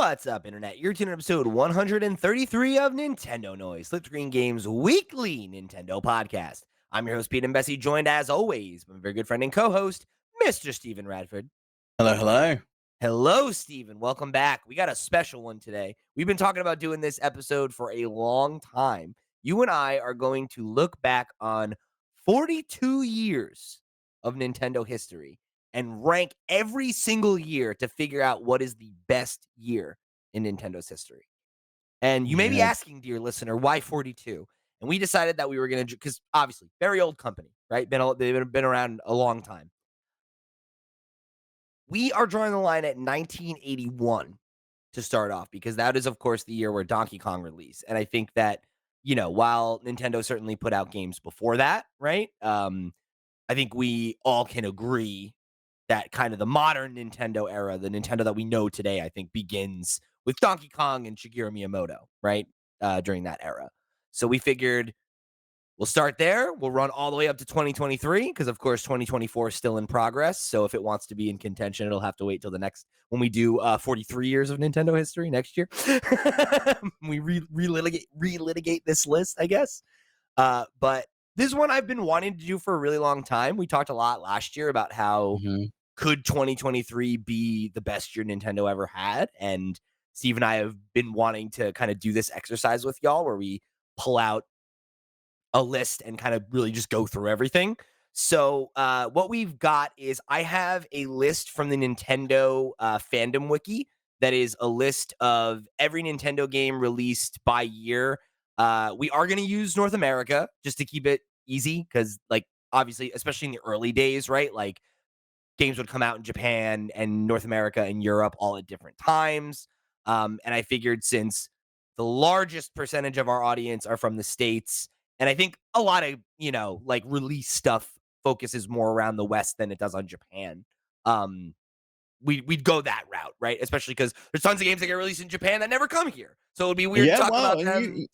What's up, Internet? You're tuning in episode 133 of Nintendo Noise, Split Screen Games' weekly Nintendo podcast. I'm your host, Pete and Bessie, joined as always by my very good friend and co-host, Mr. Steven Radford. Hello, hello. Hello, Steven. Welcome back. We got a special one today. We've been talking about doing this episode for a long time. You and I are going to look back on 42 years of Nintendo history and rank every single year to figure out what is the best year in Nintendo's history. And you may be Yeah. asking, dear listener, why 42? And we decided that we were going to, because obviously, very old company, right? They've been around a long time. We are drawing the line at 1981 to start off, because that is, of course, the year where Donkey Kong released. And I think that, while Nintendo certainly put out games before that, right? I think we all can agree that kind of the modern Nintendo era, the Nintendo that we know today, I think begins with Donkey Kong and Shigeru Miyamoto, right? During that era. So we figured we'll start there. We'll run all the way up to 2023 because, of course, 2024 is still in progress. So if it wants to be in contention, it'll have to wait till the next when we do 43 years of Nintendo history next year. We relitigate this list, I guess. But this is one I've been wanting to do for a really long time. We talked a lot last year about how could 2023 be the best year Nintendo ever had, and Steve and I have been wanting to kind of do this exercise with y'all where we pull out a list and kind of really just go through everything. So what we've got is I have a list from the Nintendo fandom wiki that is a list of every Nintendo game released by year. We are going to use North America just to keep it easy because, like, obviously, especially in the early days, right? Like, games would come out in Japan and North America and Europe all at different times. And I figured since the largest percentage of our audience are from the States, and I think a lot of, like release stuff focuses more around the West than it does on Japan. We'd go that route, right? Especially because there's tons of games that get released in Japan that never come here. So it would be weird to talk about them.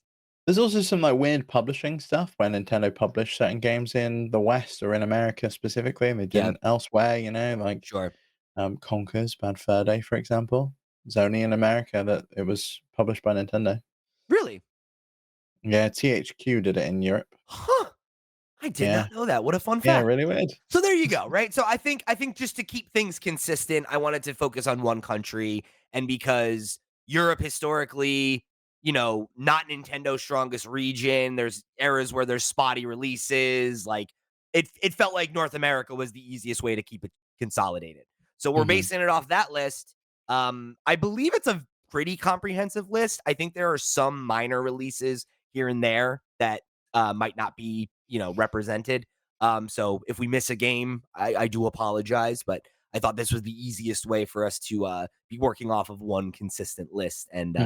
There's also some like weird publishing stuff where Nintendo published certain games in the West or in America specifically, and they didn't elsewhere. Like Sure. Conker's Bad Fur Day, for example. It's only in America that it was published by Nintendo. Really? Yeah, THQ did it in Europe. Huh. I did not know that. What a fun fact. Yeah, really weird. So there you go, right? So I think just to keep things consistent, I wanted to focus on one country, and because Europe historically, not Nintendo's strongest region, there's eras where there's spotty releases, like it felt like North America was the easiest way to keep it consolidated. So we're basing it off that list. I believe it's a pretty comprehensive list. I think there are some minor releases here and there that might not be, represented. So if we miss a game, I do apologize, but I thought this was the easiest way for us to be working off of one consistent list. And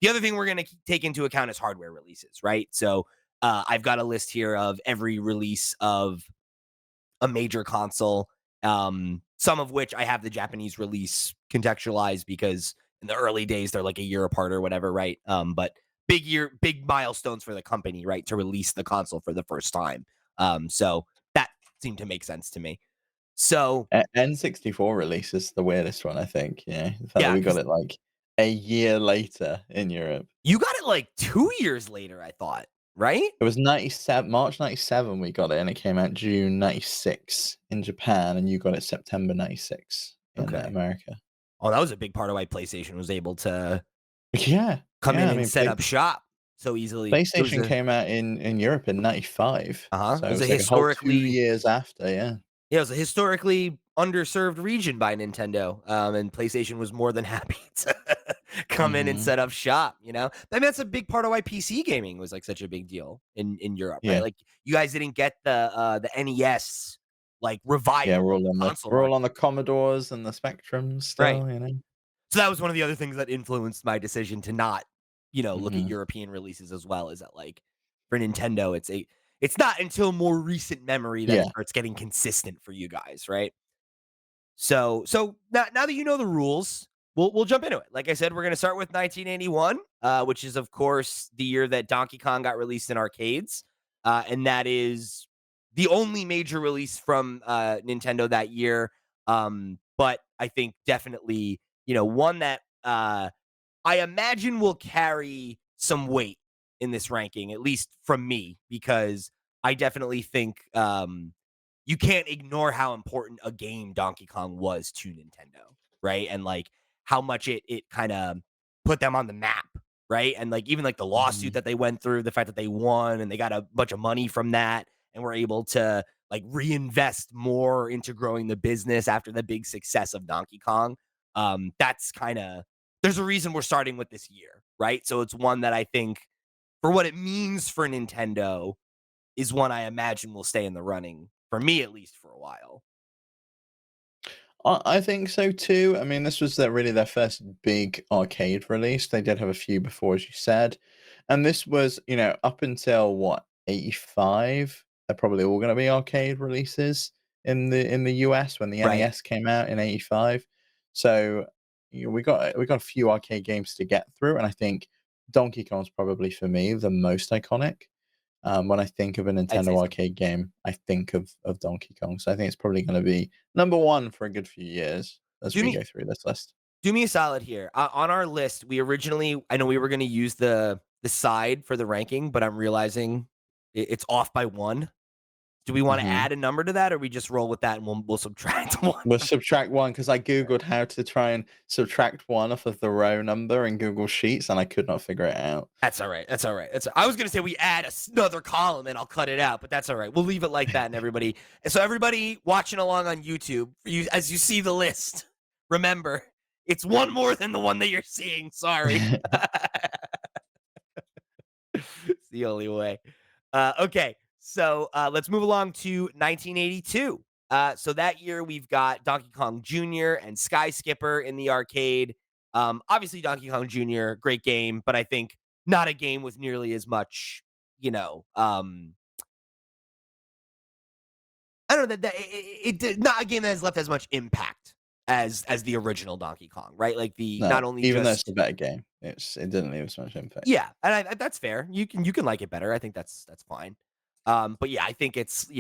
the other thing we're going to take into account is hardware releases, right? So I've got a list here of every release of a major console, some of which I have the Japanese release contextualized because in the early days, they're like a year apart or whatever, right? But big milestones for the company, right? To release the console for the first time. So that seemed to make sense to me. So N64 release is the weirdest one, I think. The fact that we got it like a year later in Europe. You got it like 2 years later, I thought, right? It was March 97 we got it, and it came out June 96 in Japan, and you got it September 96 in America. Oh, that was a big part of why PlayStation was able to come in and set up shop so easily. PlayStation came out in Europe in 95. So it was like historically a whole 2 years after, Yeah, it was a historically underserved region by Nintendo, and PlayStation was more than happy to come in and set up shop, I mean, that's a big part of why PC gaming was like such a big deal in Europe, right? Like, you guys didn't get the NES like revival. We're all on the Commodores and the Spectrums still, right. So that was one of the other things that influenced my decision to not, look at European releases as well, is that, like, for Nintendo, it's not until more recent memory that it starts getting consistent for you guys, right? So now that you know the rules, we'll jump into it. Like I said, we're going to start with 1981, which is, of course, the year that Donkey Kong got released in arcades. And that is the only major release from Nintendo that year. But I think definitely, one that I imagine will carry some weight in this ranking, at least from me, because I definitely think you can't ignore how important a game Donkey Kong was to Nintendo, right? And like how much it kind of put them on the map, right? And like even like the lawsuit Mhm. that they went through, the fact that they won and they got a bunch of money from that and were able to like reinvest more into growing the business after the big success of Donkey Kong. That's kind of there's a reason we're starting with this year, right? So it's one that I think for what it means for Nintendo is one I imagine will stay in the running for me at least for a while. I think so too. I mean, this was really their first big arcade release. They did have a few before, as you said, and this was, up until what, 85. They're probably all going to be arcade releases in the US when the Right. NES came out in 85. So we got a few arcade games to get through, and I think Donkey Kong's probably for me the most iconic. When I think of a I'd say Nintendo so. arcade game, I think of Donkey Kong. So I think it's probably going to be number one for a good few years as Do we me go through this list. do me a solid here. On our list, we originally I know we were going to use the side for the ranking, but I'm realizing it's off by 1. Do we want to Hmm. add a number to that or we just roll with that and we'll subtract 1? We'll subtract one because I googled how to try and subtract one off of the row number in Google Sheets, and I could not figure it out. That's all right. That's all right. I was gonna say we add another column and I'll cut it out, but that's all right. We'll leave it like that, and so everybody watching along on YouTube, as you see the list, remember it's one more than the one that you're seeing. Sorry, it's the only way. Okay, so let's move along to 1982. So that year we've got Donkey Kong Jr. and Sky Skipper in the arcade. Obviously Donkey Kong Jr. great game, but I think not a game with nearly as much, you know, I don't know that it did not a game that has left as much impact as the original Donkey Kong, right? Like the No, not only even though it's a just better game, it didn't leave as much impact. yeah, and that's fair. You can like it better. I think that's fine. But yeah, I think it's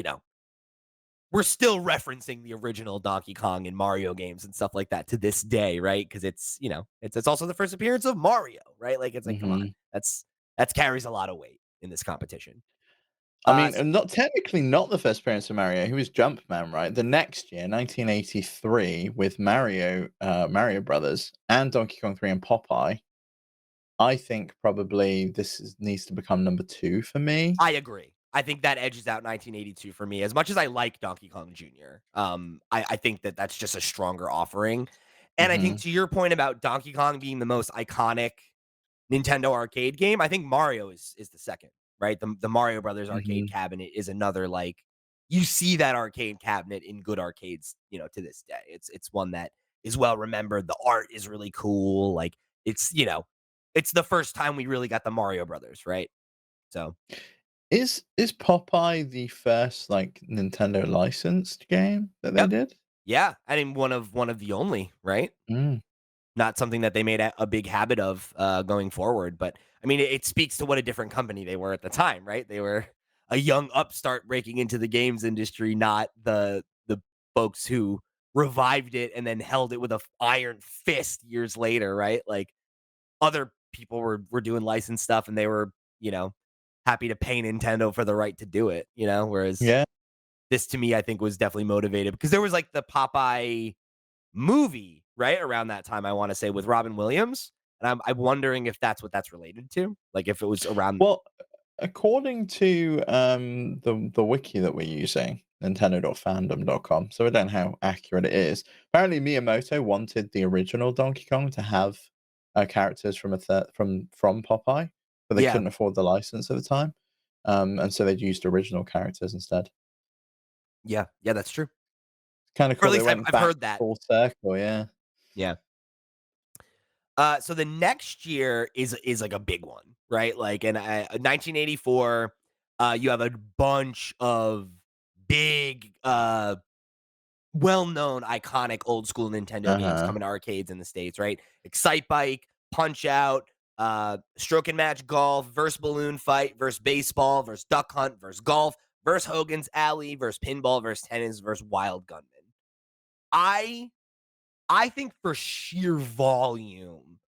we're still referencing the original Donkey Kong and Mario games and stuff like that to this day, right? Because it's it's also the first appearance of Mario, right? Like it's like come on, Hmm. that's carries a lot of weight in this competition. I Uh, mean, not technically not the first appearance of Mario. He was Jumpman, right? The next year, 1983, with Mario Brothers, and Donkey Kong 3 and Popeye. I think probably needs to become number 2 for me. I agree. I think that edges out 1982 for me. As much as I like Donkey Kong Jr., I think that that's just a stronger offering. And I think Mhm, to your point about Donkey Kong being the most iconic Nintendo arcade game, I think Mario is the second, right? The Mario Brothers arcade mhm. cabinet is another like you see that arcade cabinet in good arcades, to this day. It's one that is well remembered. The art is really cool. Like it's the first time we really got the Mario Brothers, right? So Is Popeye the first, like, Nintendo licensed game that they yep. did? Yeah. I mean one of the only, right? Mm, Not something that they made a big habit of going forward. But I mean, it speaks to what a different company they were at the time, right? They were a young upstart breaking into the games industry, not the folks who revived it and then held it with a iron fist years later, right? Like other people were doing licensed stuff and they were, happy to pay Nintendo for the right to do it, whereas yeah. this to me I think was definitely motivated because there was like the Popeye movie, right, around that time, I wanna say, with Robin Williams, and I'm wondering if that's what that's related to, like, if it was around Well, according to, the wiki that we're using, nintendo.fandom.com, so I don't know how accurate it is. Apparently, Miyamoto wanted the original Donkey Kong to have, characters from a thir from Popeye, but they yeah, couldn't afford the license at the time, and so they used original characters instead. yeah, yeah, that's true, Kinda or at cool, they least I've went I've back heard that, full circle, yeah. yeah. So the next year is, like, a big one, right, like, 1984, you have a bunch of big, well-known, iconic old school Nintendo games Uh-huh. coming to arcades in the States, right? Excite Bike, Punch Out, Stroke and Match Golf, versus Balloon Fight, versus Baseball, versus Duck Hunt, versus Golf, versus Hogan's Alley, versus Pinball, versus Tennis, versus Wild Gunman. I I think for sheer volume,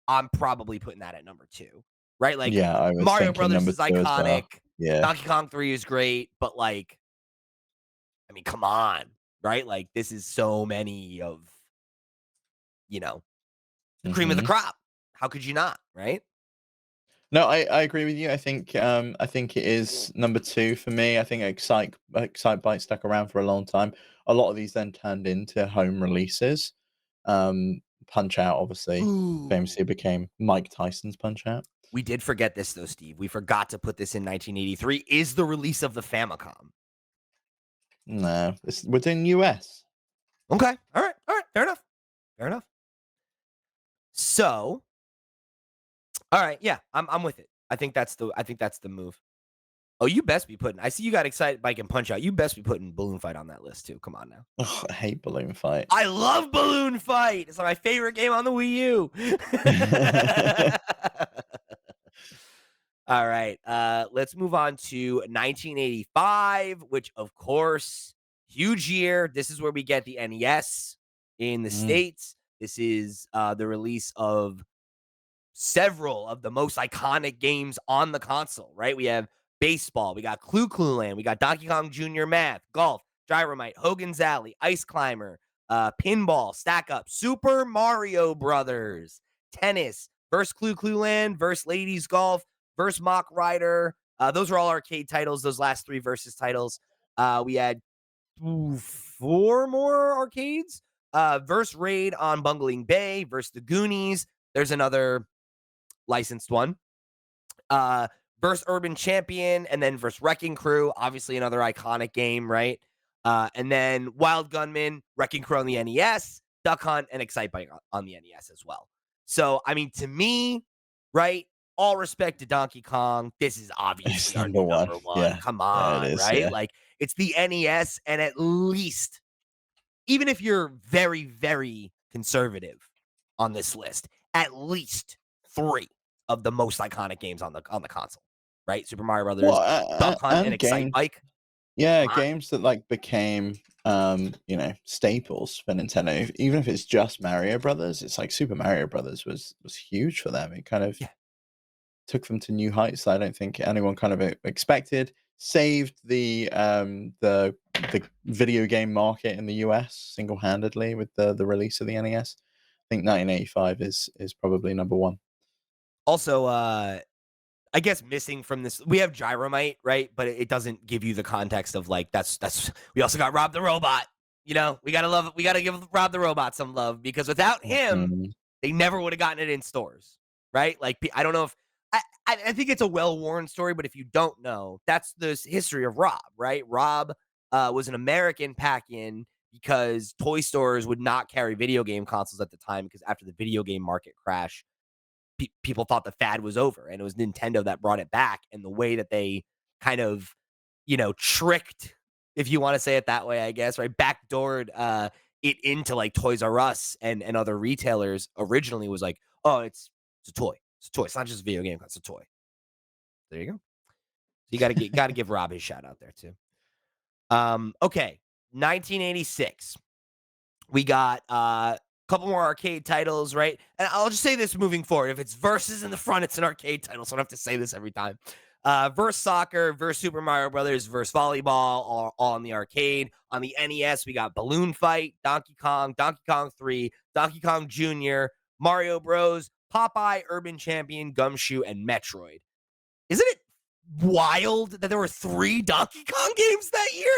I'm probably putting that at number 2, right? Like, Yeah, I was Mario thinking Brothers number is 2 as iconic, well. Yeah. Donkey Kong 3 is great, but, like, I mean, come on, right? Like, this is so many of, you know, the cream of the Mhm. crop. How could you not, right? No, I agree with you. I think it is number 2 for me. I think Excite stuck around for a long time. A lot of these then turned into home releases. Punch-Out! Obviously Ooh. famously became Mike Tyson's Punch-Out!. We did forget this though, Steve. We forgot to put this in 1983 is the release of the Famicom. No, it's within US. Okay. All right. All right. Fair enough. Fair enough. So, all right. Yeah, I'm with it. I think that's the move. Oh, you best be putting. I see you got excited bike and punch out. You best be putting Balloon Fight on that list too. Come on now. Ugh, I hate Balloon Fight. I love Balloon Fight. It's my favorite game on the Wii U. All right. Let's move on to 1985, which of course, huge year. This is where we get the NES in the Mm, States. This is the release of several of the most iconic games on the console, right? We have baseball, we got Clue Land, we got Donkey Kong Jr. Math, Golf, Gyromite, Hogan's Alley, Ice Climber, Pinball, Stack Up, Super Mario Brothers, Tennis, versus Clue Land, versus Ladies Golf, versus Mock Rider. Those are all arcade titles, those last 3 versus titles. We had 4 more arcades. Verse Raid on Bungling Bay, versus the Goonies. There's another licensed one. Versus Urban Champion, and then versus Wrecking Crew, obviously another iconic game, right? And then Wild Gunman, Wrecking Crew on the NES, Duck Hunt, and Excite Bike on the NES as well. So, I mean, to me, right? All respect to Donkey Kong. This is it's obviously our number new 1. number one. Yeah. Come Yeah, it on, is, right? yeah. Like, it's the NES, and at least, even if you're very, very conservative on this list, at least 3 of the most iconic games on the console, right? Super Mario Well, Brothers, Duck Hunt, and and Excite games Bike. yeah, Come on. games that, like, became, staples for Nintendo. Even if it's just Mario Brothers, it's like Super Mario Brothers was huge for them. It kind of Yeah. took them to new heights that I don't think anyone kind of expected. Saved the video game market in the US single-handedly with the release of the NES. I think 1985 is probably number 1. Also, I guess missing from this, we have Gyromite, right? But it doesn't give you the context of like that's. We also got Rob the Robot. You know, we gotta love. We gotta give Rob the Robot some love because without him, Mhm. they never would have gotten it in stores, right? Like I don't know if I think it's a well-worn story, but if you don't know, that's the history of Rob, right? Rob was an American pack-in because toy stores would not carry video game consoles at the time because after the video game market crash, people thought the fad was over, and it was Nintendo that brought it back. And the way that they kind of, tricked, if you want to say it that way, I guess, right, backdoored it into like Toys R Us and other retailers originally was like, oh, it's a toy, it's a toy, it's not just a video game, it's a toy. There you go. You got to give Rob his shout out there too. Okay, 1986. We got a couple more arcade titles, right? And I'll just say this moving forward. If it's versus in the front, it's an arcade title, so I don't have to say this every time. Verse Soccer, verse Super Mario Brothers, verse Volleyball, all on the arcade. On the NES, we got Balloon Fight, Donkey Kong 3, Donkey Kong Jr., Mario Bros, Popeye, Urban Champion, Gumshoe, and Metroid. Isn't it wild that there were 3 Donkey Kong games that year?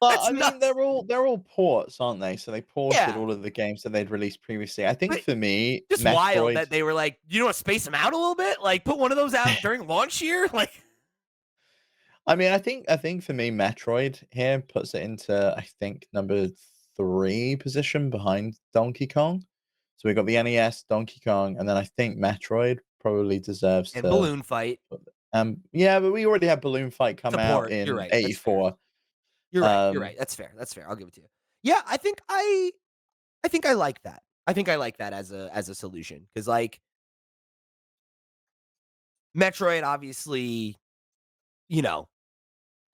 Well, That's I mean, nuts. they're all ports, aren't they? So they ported Yeah. all of the games that they'd released previously. I think But for me, just wild Metroid that they were like, "You know what? Space them out a little bit. Like, put one of those out during launch year." Like, I mean, I think for me, Metroid here puts it into, I think, number 3 position behind Donkey Kong. So we got the NES, Donkey Kong, and then I think Metroid probably deserves and to Balloon Fight, yeah, but we already had Balloon Fight come out support. You're in right. That's fair. '84. You're right. You're Um, right. That's fair. That's fair. I'll give it to you. Yeah, I think I like that. I think I like that as a solution because like Metroid, obviously, you know,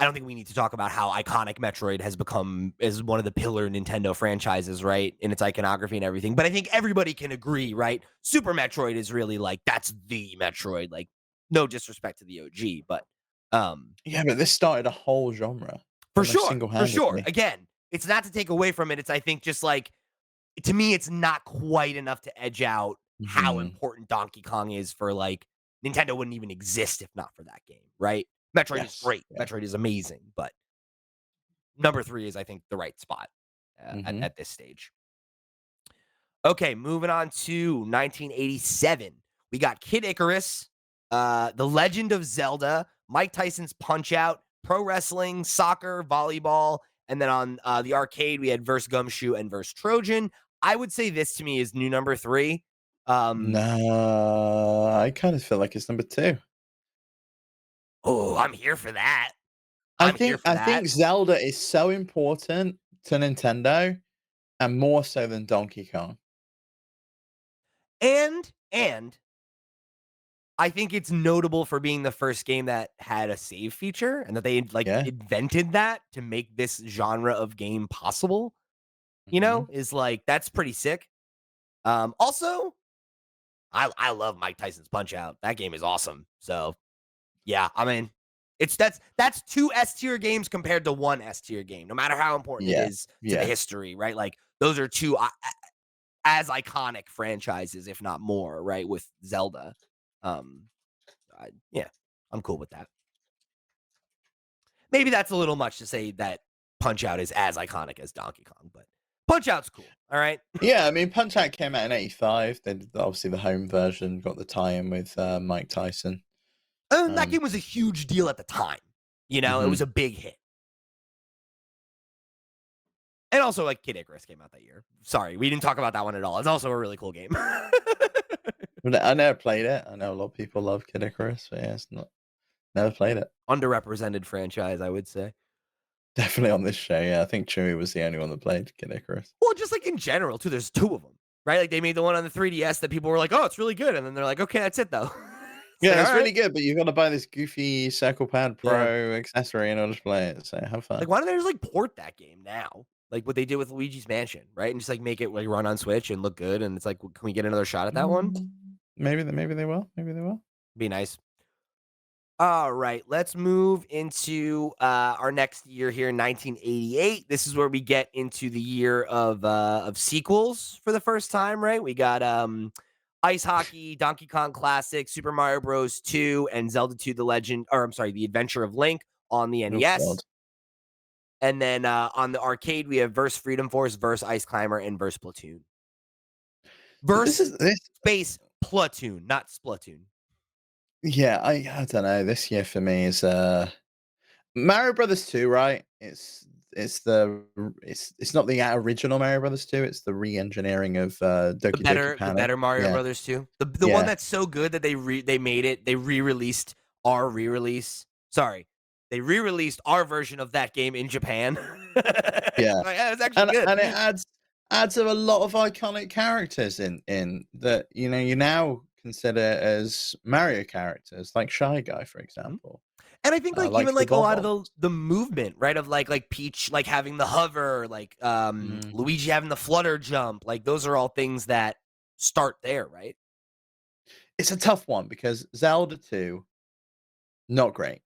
I don't think we need to talk about how iconic Metroid has become as one of the pillar Nintendo franchises, right? In its iconography and everything. But I think everybody can agree, right? Super Metroid is really like that's the Metroid. Like, no disrespect to the OG, but um Yeah, but this started a whole genre for almost sure, for sure. single-handedly. Again, it's not to take away from it. It's I think just like to me, it's not quite enough to edge out how Mhm. important Donkey Kong is for like Nintendo wouldn't even exist if not for that game, right? Metroid is Yes. great. Yeah. Metroid is amazing, but number 3 is, I think, the right spot Mhm. at this stage. Okay, moving on to 1987. We got Kid Icarus, The Legend of Zelda, Mike Tyson's Punch Out, Pro Wrestling, Soccer, Volleyball, and then on the arcade we had Verse Gumshoe and Verse Trojan. I would say this to me is new number 3. No, I kind of feel like it's number 2. Oh, I'm here for that. I'm here for I that. think Zelda is so important to Nintendo, and more so than Donkey Kong. And I think it's notable for being the first game that had a save feature and that they like Yeah. invented that to make this genre of game possible, Mhm. is like that's pretty sick. Also, I love Mike Tyson's Punch Out. That game is awesome. So yeah, I mean, that's 2 S tier games compared to 1 S tier game, no matter how important it Yeah. is to the Yeah. history, right? Like those are 2 as iconic franchises, if not more, right? With Zelda. Um, yeah, I'm cool with that. Maybe that's a little much to say that Punch Out is as iconic as Donkey Kong, but Punch Out's cool. All right. Yeah, I mean, Punch-Out came out in '85. Then obviously the home version got the tie-in with, Mike Tyson. And that Um, game was a huge deal at the time. It was mhm. a big hit. And also, like, Kid Icarus came out that year. Sorry, we didn't talk about that one at all. It's also a really cool game. But I never played it. I know a lot of people love Kid Icarus, but yeah, it's not never played it. Underrepresented franchise, I would say. Definitely on this show, yeah. I think Chewie was the only one that played Kid Icarus. Well, just like in general, too, there's 2 of them, right? Like, they made the one on the 3DS that people were like, oh, it's really good. And then they're like, okay, that's it, though. It's like, Yeah, all it's right. really good, but you've got to buy this goofy Circle Pad Yeah. Pro accessory in order to play it, so have fun. Like, why don't they just like port that game now? Like what they did with Luigi's Mansion, right? And just like make it like run on Switch and look good. And it's like, can we get another shot at that one? Mm, maybe they will, maybe they will. Be nice. All right, let's move into our next year here, 1988. This is where we get into the year of sequels for the first time, right? We got Ice Hockey, Donkey Kong Classic, Super Mario Bros. 2, and Zelda 2: The Legend, or I'm sorry, The Adventure of Link on the Oh god. NES. And then on the arcade, we have Verse Freedom Force, Verse Ice Climber, and Verse Platoon. This Verse is this Space Platoon, not Splatoon. yeah, I don't know, this year for me is, Mario Brothers 2, right? It's not the original Mario Brothers 2, it's the re-engineering of, Doki Doki The Panic. better Mario Yeah, Brothers 2. The one yeah, that's so good that they made it, they re-released our re-release. Sorry. They re-released our version of that game in Japan. yeah. Like, yeah, it's actually good. And it adds a lot of iconic characters in that, you now consider as Mario characters, like Shy Guy, for Mhm. example, And I think like like even the like a lot of Bob-ombs. the movement, right? Of like Peach like having the hover, like Mm. Luigi having the flutter jump, like those are all things that start there, right? It's a tough one because Zelda 2, not great.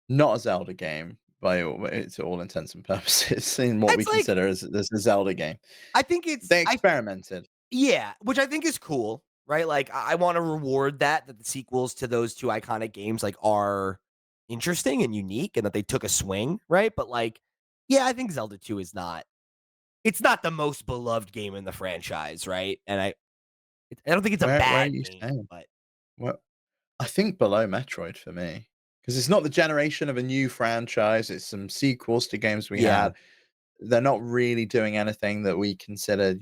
Not a Zelda game by all to all intents and purposes in what we It's like consider as a Zelda game. I think it's They I experimented. Yeah, which I think is cool, right? Like I want to reward that the sequels to those 2 iconic games like are interesting and unique and that they took a swing, right? But like yeah, I think Zelda 2 is not it's not the most beloved game in the franchise, right? And I don't think it's a Where are bad you game, saying? but Well, I think below Metroid for me, because it's not the generation of a new franchise, it's some sequels to games we yeah. had. They're not really doing anything that we considered,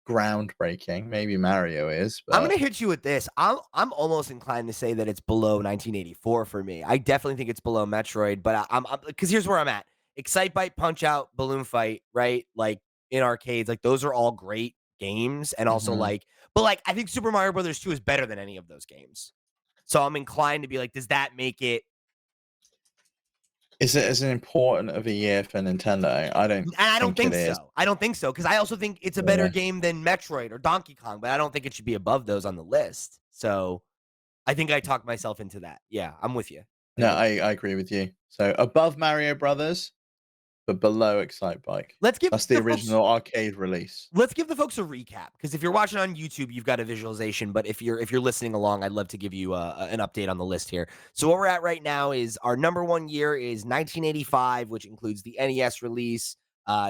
groundbreaking. Maybe Mario is, I'm but gonna hit you with this. I'm almost inclined to say that it's below 1984 for me. I definitely think it's below Metroid, but I'm because here's where I'm at. Excite Bite, Punch Out, Balloon Fight, right? Like in arcades, like those are all great games, and also Mhm. like, but like I think Super Mario Brothers 2 is better than any of those games. So I'm inclined to be like, does that make it Is it as important of a year for Nintendo? I don't And I don't think it think is. so. I don't think so because I also think it's a better Yeah. game than Metroid or Donkey Kong, but I don't think it should be above those on the list. So I think I talked myself into that. Yeah, I'm with you. I No, think I agree with you. So above Mario Brothers, but below Excite Bike. let's give That's the the folks original arcade release. let's give the folks a recap because if you're watching on YouTube, you've got a visualization. But if you're listening along, I'd love to give you an update on the list here. So what we're at right now is our number one year is 1985, which includes the NES release,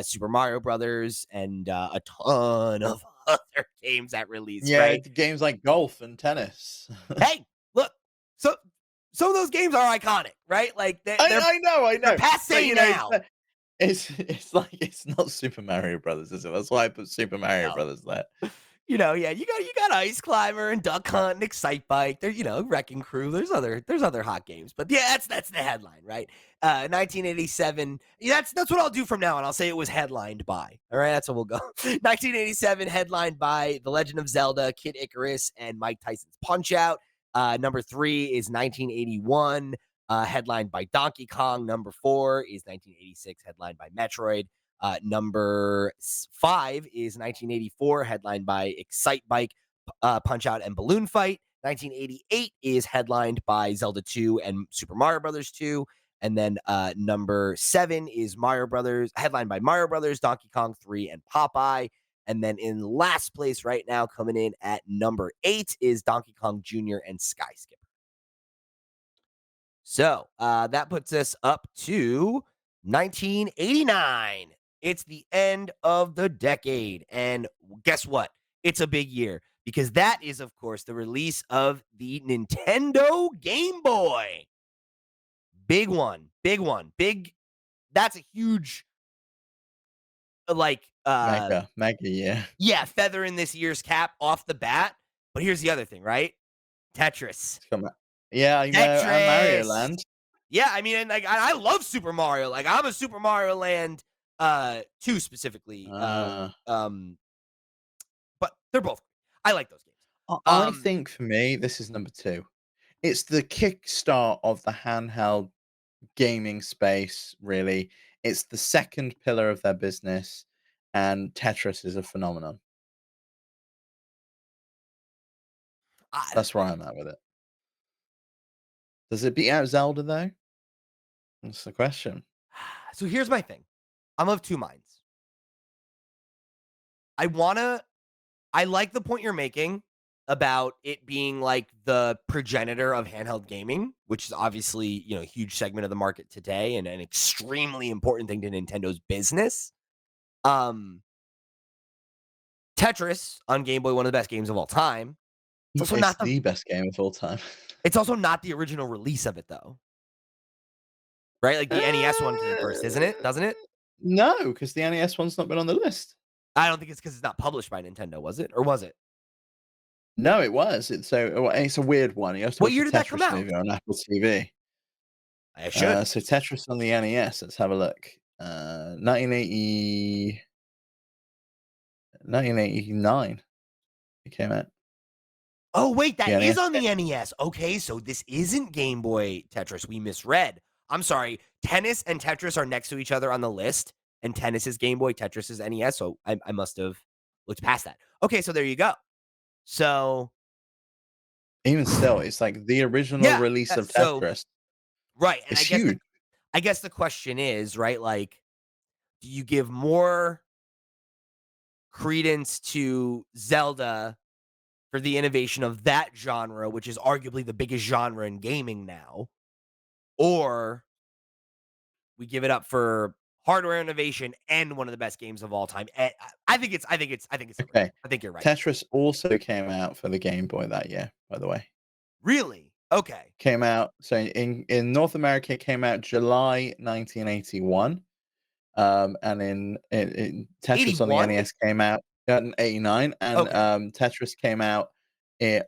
Super Mario Brothers, and a ton of other games that release. Yeah, Right? games like golf and tennis. Hey, look, so some of those games are iconic, right? Like I they're know. But passe you know, now. it's like it's not Super Mario Brothers, is it? That's why I put Super Mario No. Brothers there. Yeah, you got Ice Climber and Duck Hunt and Excite Bike. There, Wrecking Crew. There's other hot games, but yeah, that's the headline, right? 1987. Yeah, that's what I'll do from now on. I'll say it was headlined by. All right, that's what we'll go. 1987 headlined by The Legend of Zelda, Kid Icarus, and Mike Tyson's Punch Out. Number 3 is 1981, headlined by Donkey Kong. Number 4 is 1986, headlined by Metroid. Number 5 is 1984, headlined by Excite Bike, Punch Out, and Balloon Fight. 1988 is headlined by Zelda 2 and Super Mario Brothers 2. And then number 7 is Mario Brothers, headlined by Mario Brothers, Donkey Kong 3, and Popeye. And then in last place right now, coming in at number 8 is Donkey Kong Jr. and Sky Skipper. So that puts us up to 1989. It's the end of the decade. And guess what? It's a big year because that is, of course, the release of the Nintendo Game Boy. Big one. Big one. Big. That's a huge, like, Mega, yeah. yeah, feather in this year's cap off the bat. But here's the other thing, right? Tetris. Come on. Yeah, I know, and Mario Tetris. Land. Yeah, I mean, and like I love Super Mario. Like I'm a Super Mario Land 2 specifically. Uh, But they're both I like those games. I think for me, this is number 2. It's the kickstart of the handheld gaming space, really. It's the second pillar of their business, and Tetris is a phenomenon. I, That's where I'm at with it. Does it beat out Zelda, though? That's the question. so here's my thing. I'm of two minds. I wanna I like the point you're making about it being like the progenitor of handheld gaming, which is obviously, a huge segment of the market today and an extremely important thing to Nintendo's business. Um Tetris on Game Boy, one of the best games of all time. It's also It's not the the best game of all time. it's also not the original release of it though. Right? Like the NES one came first, isn't it? Doesn't it? No, because the NES one's not been on the list. I don't think it's because it's not published by Nintendo, was it? Or was it? No, it was. It's a weird one. You have to What watch the year did that come Tetris out? movie on Apple TV. I should. So Tetris on the NES, let's have a look. 1989 it came out. Oh, wait, The that is NES on the NES. Okay, so this isn't Game Boy Tetris. We misread. I'm sorry. Tennis and Tetris are next to each other on the list, and tennis is Game Boy, Tetris is NES. So I must have looked past that. Okay, so there you go. So Even still, it's like the original yeah, release of so Tetris. right, and It's huge. I guess the question is right, like, do you give more credence to Zelda for the innovation of that genre, which is arguably the biggest genre in gaming now, or we give it up for hardware innovation and one of the best games of all time. And I think it's number two. Okay. I think you're right. Tetris also came out for the Game Boy that year, by the way. Really? Okay. Came out so in North America, it came out July 1981. And in Tetris on the 81? NES came out in '89, and Okay. Tetris came out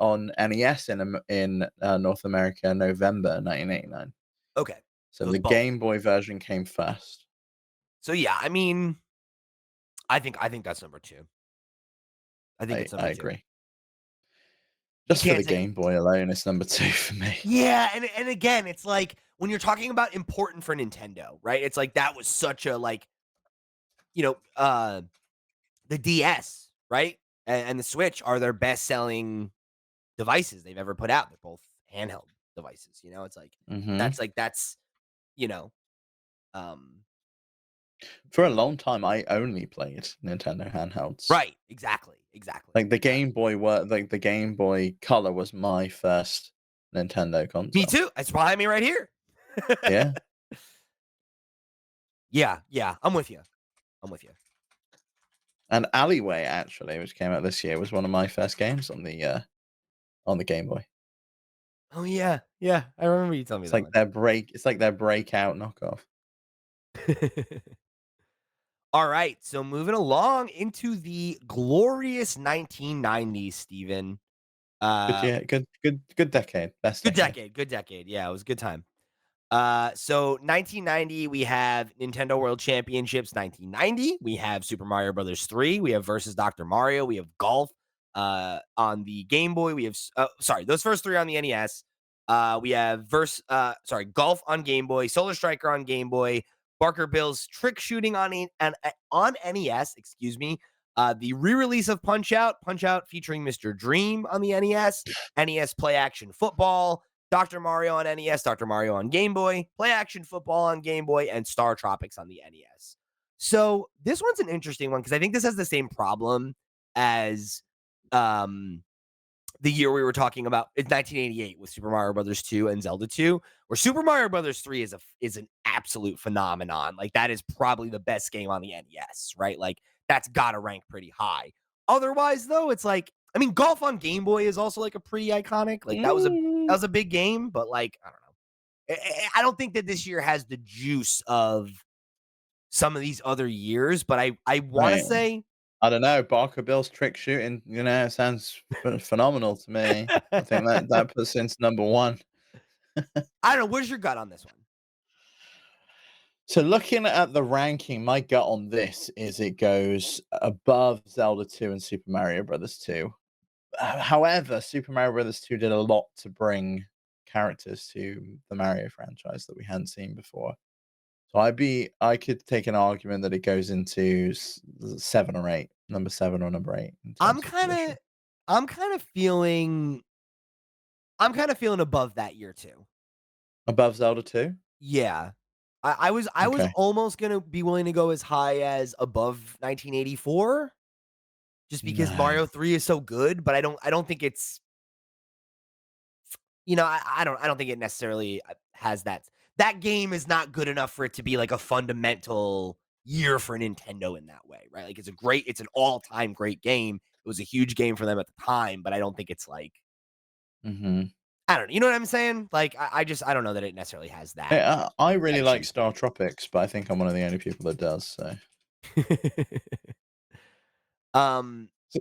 on NES in North America November 1989. Okay. So So it's the both. Game Boy version came first. So yeah, I mean, I think that's number two. I think it's I number two. agree. You Just for can't the say Game Boy alone, it's number 2 for me. yeah, and again, it's like when you're talking about important for Nintendo, right? It's like that was such a like, you know, the DS, right? And the Switch are their best selling devices they've ever put out. They're both handheld devices, you know? It's Hmm. that's, you know, um For a long time, I only played Nintendo handhelds. right, exactly, exactly. Like the Game Boy Color was my first Nintendo Me console. too. It's behind me right here. Yeah, Yeah, yeah, I'm with you. I'm with you. and Alleyway actually, which came out this year, was one of my first games on the Game Boy. Oh yeah, yeah. I remember you telling me It's that like one. their breakout knockoff. All right, so moving along into the glorious 1990s, Steven. Good Uh, year, good decade, best Good decade. decade, good decade. Yeah, it was a good time. So 1990, we have Nintendo World Championships. 1990, we have Super Mario Brothers 3. We have versus Dr. Mario. We have golf on the Game Boy. We have sorry, those first three on the NES. We have golf on Game Boy, Solar Striker on Game Boy, Barker Bill's trick shooting on NES. Excuse me. The re-release of Punch Out featuring Mr. Dream on the NES, NES Play Action Football, Dr. Mario on NES, Dr. Mario on Game Boy, Play Action Football on Game Boy, and Star Tropics on the NES. So this one's an interesting one because I think this has the same problem as um, the year we were talking about. It's 1988 with Super Mario Brothers 2 and Zelda 2, where Super Mario Brothers 3 is an absolute phenomenon. Like that is probably the best game on the NES, right? Like that's got to rank pretty high. Otherwise, though, it's like I mean, Golf on Game Boy is also like a pretty iconic. Like that Mm, was a big game, but like I don't know. I don't think that this year has the juice of some of these other years, but I want to right. say I don't know, Barker Bill's trick shooting, it sounds phenomenal to me. I think that puts into number 1. I don't know. Where's your gut on this one? So looking at the ranking, my gut on this is it goes above Zelda 2 and Super Mario Brothers 2. However, Super Mario Brothers 2 did a lot to bring characters to the Mario franchise that we hadn't seen before. So I could take an argument that it goes into 7 or 8, number 7 or number 8 in I'm terms of kind of position. I'm kind of feeling above that year too. Above Zelda 2? Yeah. I was Okay. almost gonna be willing to go as high as above 1984 just because No. Mario 3 is so good, but I don't think it's I don't think it necessarily has that game is not good enough for it to be like a fundamental year for Nintendo in that way, right? Like it's an all-time great game. It was a huge game for them at the time, but I don't think it's like Mhm. I don't know. You know what I'm saying? Like I don't know that it necessarily has I really that like juice Star Tropics, but I think I'm one of the only people that does, so um so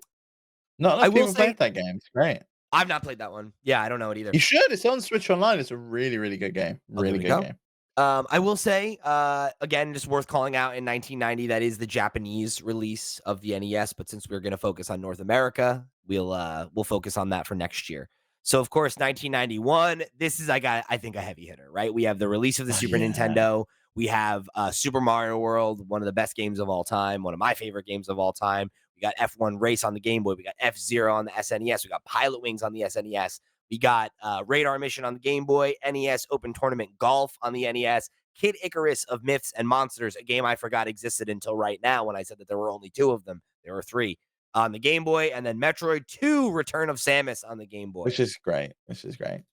not I enough will people say played that game, it's great. I've not played that one. Yeah, I don't know it either. You should, it's on Switch Online, it's a really, really good game. I'll give Really it a good go. game. I will say, again, just worth calling out in 1990, that is the Japanese release of the NES. But since we're going to focus on North America, we'll focus on that for next year. So, of course, 1991. This is I think a heavy hitter, right? We have the release of the Oh, Super yeah. Nintendo. We have Super Mario World, one of the best games of all time, one of my favorite games of all time. We got F1 Race on the Game Boy. We got F-Zero on the SNES. We got Pilot Wings on the SNES. We got Radar Mission on the Game Boy, NES Open Tournament Golf on the NES, Kid Icarus of Myths and Monsters, a game I forgot existed until right now when I said that there were only two of them. There were three on the Game Boy, and then Metroid 2 Return of Samus on the Game Boy. Which is great, which is great.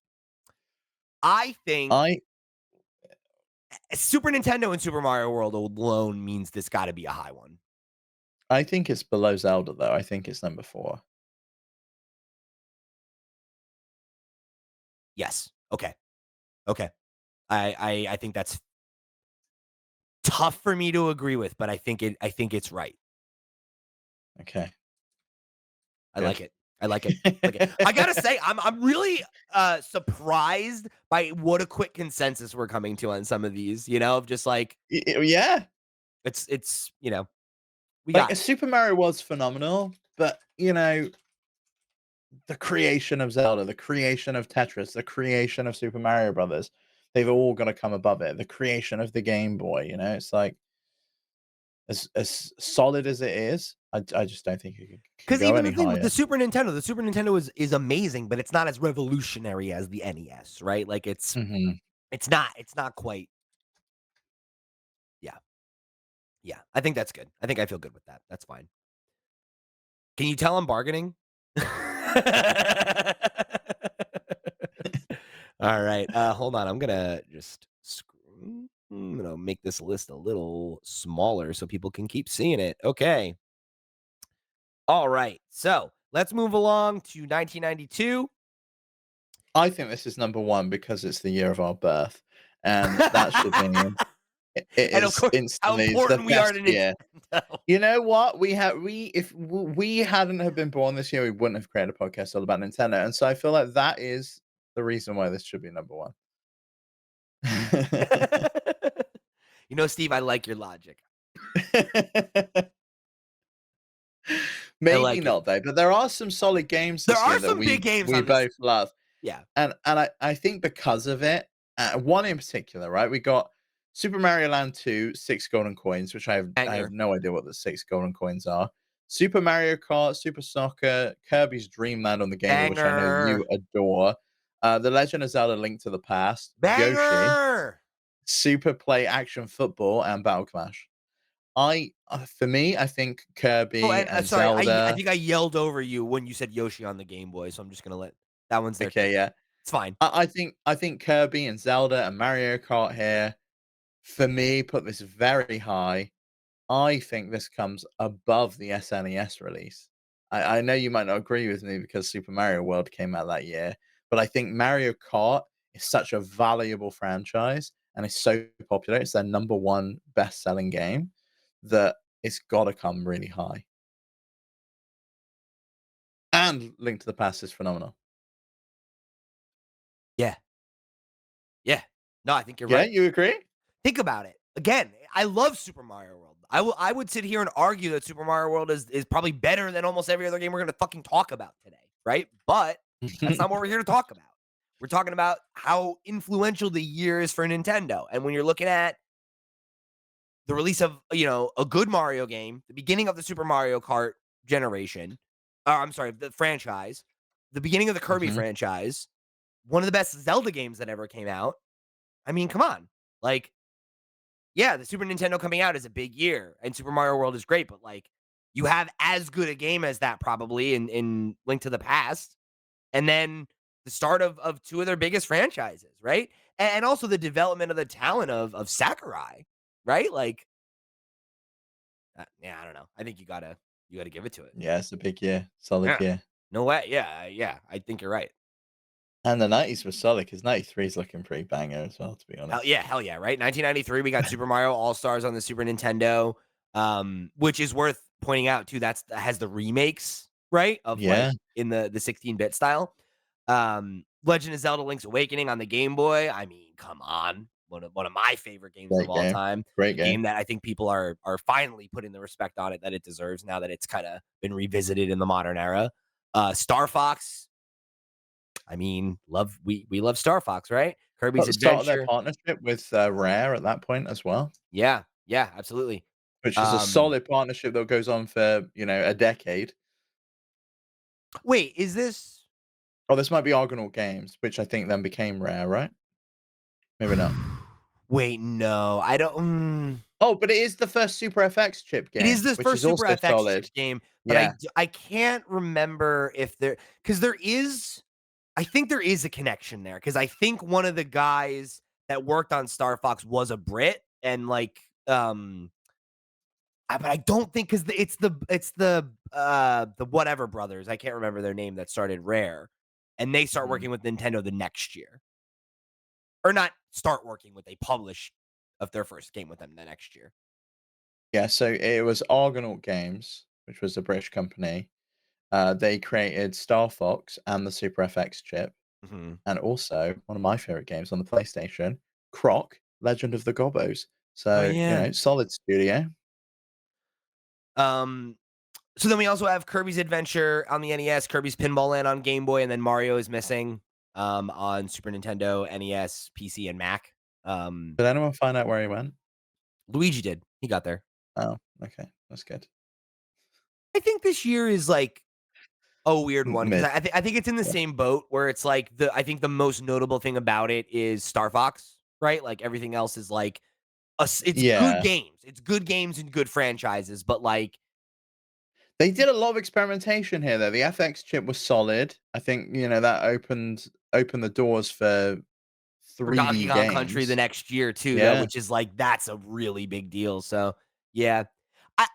I think I Super Nintendo and Super Mario World alone means this got to be a high one. I think it's below Zelda, though, I think it's number 4. Yes. Okay. Okay. I think that's tough for me to agree with, but I think it's right. Okay, I good. like it. I like it. Like it. I gotta say, I'm really surprised by what a quick consensus we're coming to on some of these. You know, of just like Yeah, it's we like, got a it. Super Mario was phenomenal, but, the creation of Zelda, the creation of Tetris, the creation of Super Mario Brothers, they've all got to come above it. The creation of the Game Boy, it's like as solid as it is, I just don't think it can Because go even any the thing with higher. the Super Nintendo is amazing, but it's not as revolutionary as the NES, right? Like Mhm. it's not quite. Yeah, yeah. I think that's good. I think I feel good with that. That's fine. Can you tell I'm bargaining? All right. Hold on. I'm gonna just screw. I'm gonna make this list a little smaller so people can keep seeing it. Okay. All right. So let's move along to 1992. I think this is number 1 because it's the year of our birth, and that should mean it And of is course, how instantly the important we are best to year. Nintendo. You know what? We if we hadn't have been born this year, we wouldn't have created a podcast all about Nintendo, and so I feel like that is the reason why this should be number 1. Steve, I like your logic. I Maybe like it. not though, but there are some solid games There this year are that some big games we on this. both love. Yeah. And I think because of it, one in particular, right? We got Super Mario Land 2, 6 golden coins, which I have Banger. no idea what the 6 golden coins are. Super Mario Kart, Super Soccer, Kirby's Dream Land on the Game Boy, which I know you Banger. adore. The Legend of Zelda: Link to the Past, Yoshi, Banger. Super Play Action Football, and Battle Clash. For me, I think Oh, Kirby and and sorry, I Zelda. think I yelled over you when you said Yoshi on the Game Boy, so I'm just gonna let that one's there too. Okay, yeah. It's fine. I think Kirby and Zelda and Mario Kart here, for me, put this very high. I think this comes above the SNES release. I know you might not agree with me because Super Mario World came out that year, but I think Mario Kart is such a valuable franchise and it's so popular. It's their number 1 best-selling game that it's gotta come really high. And Link to the Past is phenomenal. Yeah. Yeah. No, I think you're Yeah, right. you agree? Think about it. Again, I love Super Mario World. I would sit here and argue that Super Mario World is probably better than almost every other game we're gonna fucking talk about today, right? But that's not what we're here to talk about. We're talking about how influential the year is for Nintendo. And when you're looking at the release of, a good Mario game, the beginning of the Super Mario Kart generation, I'm sorry, the franchise, the beginning of the Kirby Mhm. franchise, one of the best Zelda games that ever came out. I mean, come on. Like, yeah, the Super Nintendo coming out is a big year, and Super Mario World is great, but like, you have as good a game as that probably in Link to the Past, and then the start of two of their biggest franchises, right? And also the development of the talent of Sakurai, right? Like, yeah, I don't know. I think you gotta give it to it. Yeah, it's a big year, solid Yeah, year. no way. Yeah, yeah. I think you're right. And the '90s was solid because '93 is looking pretty banger as well, to be honest. Hell yeah, right? 1993, we got Super Mario All-Stars on the Super Nintendo, which is worth pointing out too, that has the remakes, right? Of like Yeah, in the 16-bit style. Legend of Zelda: Link's Awakening on the Game Boy. I mean, come on. One of my favorite games of great all game, time. great A game. game that I think people are finally putting the respect on it that it deserves now that it's kind of been revisited in the modern era. Star Fox, I mean, we love Star Fox, right? Kirby's Got the start of their Adventure. partnership with, Rare at that point as well, Yeah, yeah, absolutely. which is a Um, solid partnership that goes on for, a decade. wait, is this Oh, this might be Argonaut Games, which I think then became Rare, right? Maybe not. wait, no, I don't Oh, but it is the first Super FX chip it is game, this which first is Super also FX chip solid. game, but Yeah. I can't remember if because I think there is a connection there because I think one of the guys that worked on Star Fox was a Brit and like, but I don't think because it's the whatever brothers, I can't remember their name that started Rare, and they start Mhm. working with Nintendo the next year. Or not start working with, they publish of their first game with them the next year. Yeah, so it was Argonaut Games, which was a British company. They created Star Fox and the Super FX chip, Mhm. and also one of my favorite games on the PlayStation, Croc: Legend of the Gobbos. Oh, So, yeah. solid studio. Um, so then we also have Kirby's Adventure on the NES, Kirby's Pinball Land on Game Boy, and then Mario is missing, on Super Nintendo, NES, PC, and Mac. Um, Did anyone find out where he went? Luigi did. He got there. Oh, okay, that's good. I think this year is like a weird one because Mid. I think it's in the Yeah. same boat where it's like I think the most notable thing about it is Star Fox, right? Like everything else is like it's good Yeah. games. It's good games and good franchises, but like They did a lot of experimentation here, though. The FX chip was solid. I think, that opened the doors for for Donkey 3D Kong Country the games. next year too, though, Yeah. which is like that's a really big deal. So yeah.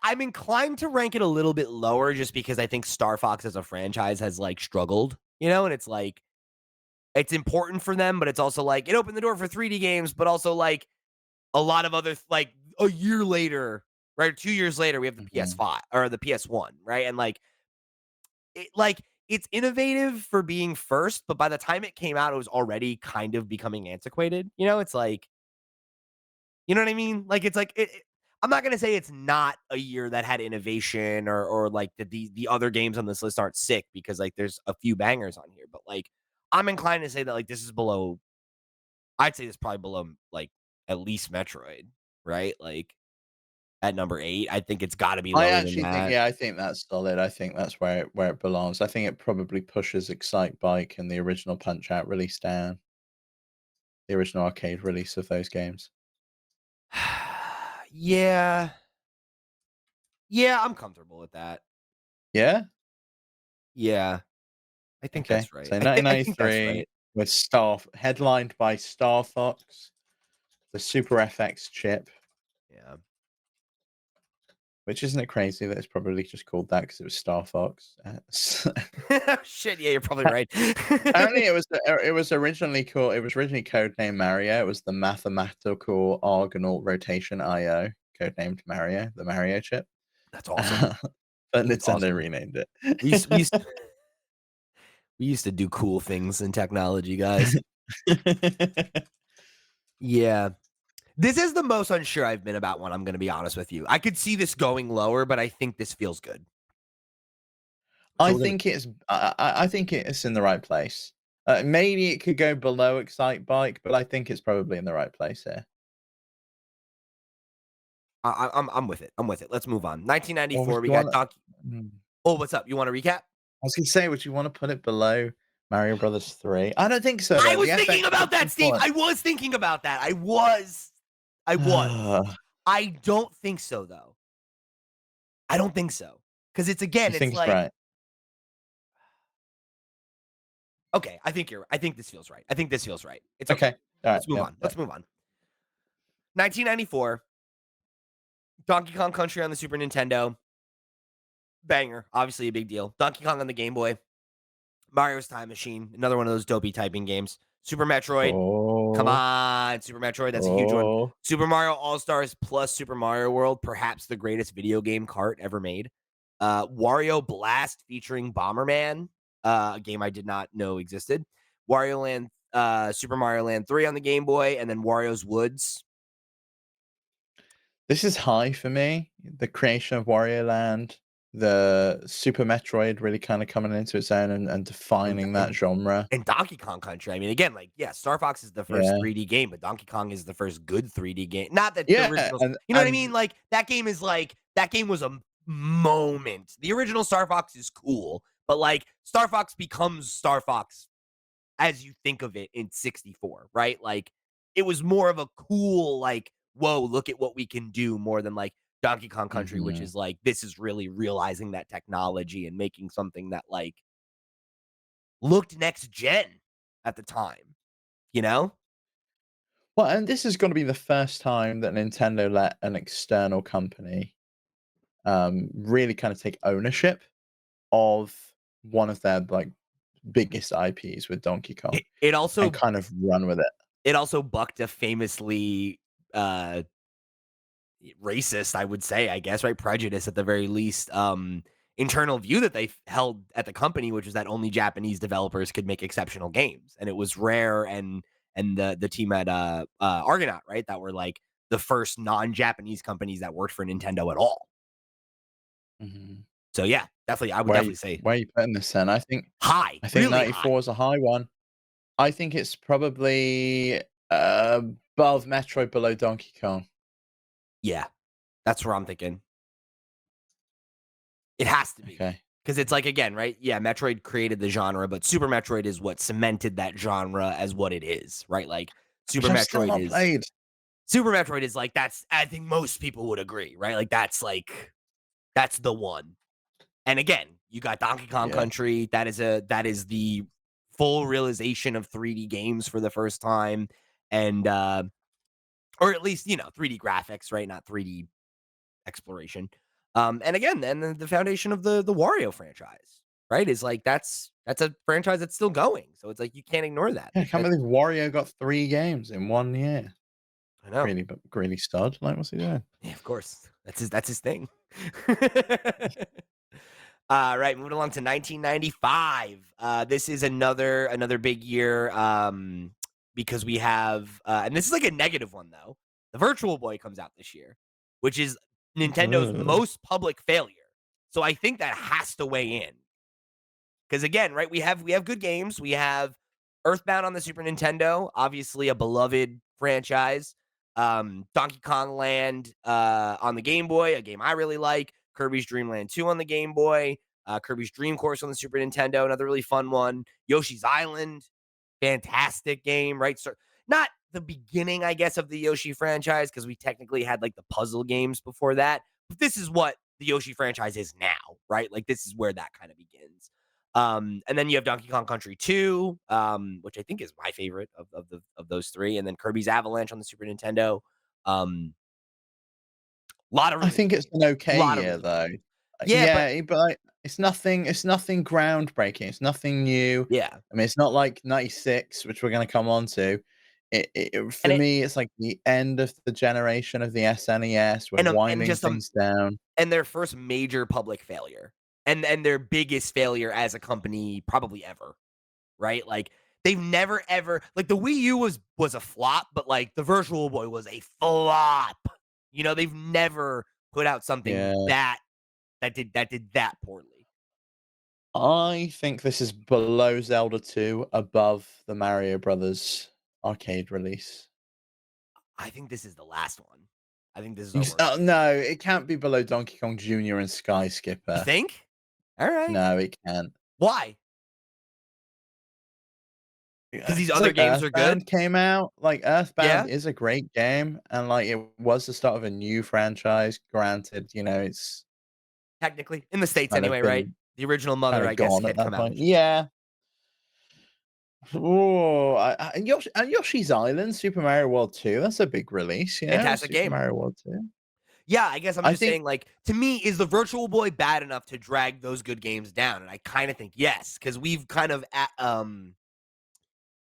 I'm inclined to rank it a little bit lower just because I think Star Fox as a franchise has like struggled, and it's like it's important for them, but it's also like it opened the door for 3D games, but also like a lot of other like a year later, right? 2 years later, we have the Mhm. PS5 or the PS1, right? And like it's innovative for being first, but by the time it came out, it was already kind of becoming antiquated. It's like, you know what I mean? Like it's like I'm not gonna say it's not a year that had innovation or like the other games on this list aren't sick because like there's a few bangers on here, but like I'm inclined to say that like this is below. I'd say this is probably below like at least Metroid, right? Like at number 8, I think it's got to be I lower than actually think that. yeah, I think that's solid. I think that's where it belongs. I think it probably pushes Excite Bike and the original Punch-Out release down, the original arcade release of those games. Yeah. Yeah, I'm comfortable with that. Yeah? Yeah, I think Okay. that's right. So I think that's 1993 right. with headlined by Star Fox, the Super FX chip, Yeah. which isn't it crazy that it's probably just called that because it was Star Fox? Shit, yeah, you're probably right. Apparently, it was originally called. It was originally codenamed Mario. It was the Mathematical Argonaut Rotation IO, codenamed Mario, the Mario chip. That's awesome. But That's Nintendo awesome. renamed We used we used it. we used to do cool things in technology, guys. Yeah. This is the most unsure I've been about one, I'm gonna be honest with you. I could see this going lower, but I think this feels good. So I we're gonna think it's. I think it's in the right place. Maybe it could go below Excite Bike, but I think it's probably in the right place here. I'm with it. I'm with it. Let's move on. Or would 1994, we you got wanna Donkey. mm, Oh, what's up? You wanna recap? I was gonna say, would you wanna put it below Mario Brothers 3? I don't think so, I though. The was FX thinking about chip's that, Steve. important. I was thinking about that. I was. I don't think so, though. I don't think so. Because it's You again, it's think it's like, right? okay, I think this feels right. I think this feels right. It's okay. Okay. Alright, Let's move yep, on. yep. Let's move on. 1994, Donkey Kong Country on the Super Nintendo. Banger. Obviously a big deal. Donkey Kong on the Game Boy. Mario's Time Machine. Another one of those dopey typing games. Super Metroid. Come Oh, on, Super Metroid. That's a huge one. oh. Super Mario All Stars plus Super Mario World, perhaps the greatest video game cart ever made. Wario Blast featuring Bomberman, a game I did not know existed. Wario Land, Super Mario Land 3 on the Game Boy, and then Wario's Woods. This is high for me. The creation of Wario Land, the Super Metroid really kinda coming into its own and And, defining that and genre. and Donkey Kong Country. I mean, again, like, yeah, Star Fox is the first Yeah. 3D game, but Donkey Kong is the first good 3D game. Not that the Yeah, originals, and you know what I mean? Like, that game is like, that game was a moment. The original Star Fox is cool, but like, Star Fox becomes Star Fox as you think of it in 64, right? Like, it was more of a cool, like, whoa, look at what we can do more than like Donkey Kong Country, which mhm. is like, this is really realizing that technology and making something that like looked next gen at the time, you know? Well, and this is gonna be the first time that Nintendo let an external company, really kinda take ownership of one of their, like, biggest IPs with Donkey Kong It and also kind of run with it. bucked a famously uh racist, I would say, I guess, right? Prejudice at the very least. Internal view that they held at the company, which was that only Japanese developers could make exceptional games. And it was Rare and the team at Argonaut, right? That were like the first non-Japanese companies that worked for Nintendo at all. Mhm. So yeah, definitely I would Where you definitely say where you putting this then? high, I think really high. 94 is a high one. I think it's probably, Above Metroid, below Donkey Kong. Yeah, that's where I'm thinking. It has to be. Okay. Because it's like, again, right? Yeah, Metroid created the genre, but Super Metroid is what cemented that genre as what it is, right? Like, Which I've still not played. Super Metroid is like, that's, I think most people would agree, right? Like, that's the one. And again, you got Donkey Kong Yeah. Country. That is the full realization of 3D games for the first time. And, or at least, 3D graphics, right? Not 3D exploration. And again, then the foundation of the Wario franchise, right? Is like that's a franchise that's still going. So it's like you can't ignore that. Yeah, I Like can't that believe Wario got 3 games in 1 year. I know. Really stud. Like, what's he doing? Yeah, of course. That's his thing. Right, moving along to 1995. This is another big year because we have and this is like a negative one though. The Virtual Boy comes out this year, which is Nintendo's Ugh. most public failure. So I think that has to weigh in. Because again, right, we have good games. We have Earthbound on the Super Nintendo, obviously a beloved franchise. Donkey Kong Land on the Game Boy, a game I really like. Kirby's Dream Land 2 on the Game Boy. Kirby's Dream Course on the Super Nintendo, another really fun one. Yoshi's Island, fantastic game, right? So not the beginning, I guess, of the Yoshi franchise, because we technically had like the puzzle games before that. But this is what the Yoshi franchise is now, right? Like this is where that kind of begins. And then you have Donkey Kong Country 2, which I think is my favorite of those three, and then Kirby's Avalanche on the Super Nintendo. A lot of I really think good it's games. an A okay lot of year, really good though. games. Yeah, but Yeah, but, like, it's nothing groundbreaking, it's nothing new. yeah, I mean, it's not like '96, which we're gonna come on to. For and it me, it's like the end of the generation of the SNES. We're and winding just things down. and their first major public failure, and their biggest failure as a company probably ever, right? Like they've never ever like the Wii U was a flop, but like the Virtual Boy was a flop. They've never put out something Yeah. that did that poorly. I think this is below Zelda 2, above the Mario Brothers arcade release. I think this is the last one. I think this is You our s worst one. No, it can't be below Donkey Kong Jr. and Sky You Skipper. think? All right. No, it can't. Why? Because Yeah, these it's other like games are good. Earthbound came out. Like, Earthbound Yeah, is a great game, and, like, it was the start of a new franchise. Granted, it's technically in the states kind of anyway, right? been The original Mother, kinda I guess, gone at had come that out in point. Japan. Yeah. Oh, and Yoshi's Island, Super Mario World 2, that's a big release, Fantastic Super game. Mario World 2. Yeah, I guess I'm I just think saying, like, to me, is the Virtual Boy bad enough to drag those good games down? And I kind of think yes, because we've kind of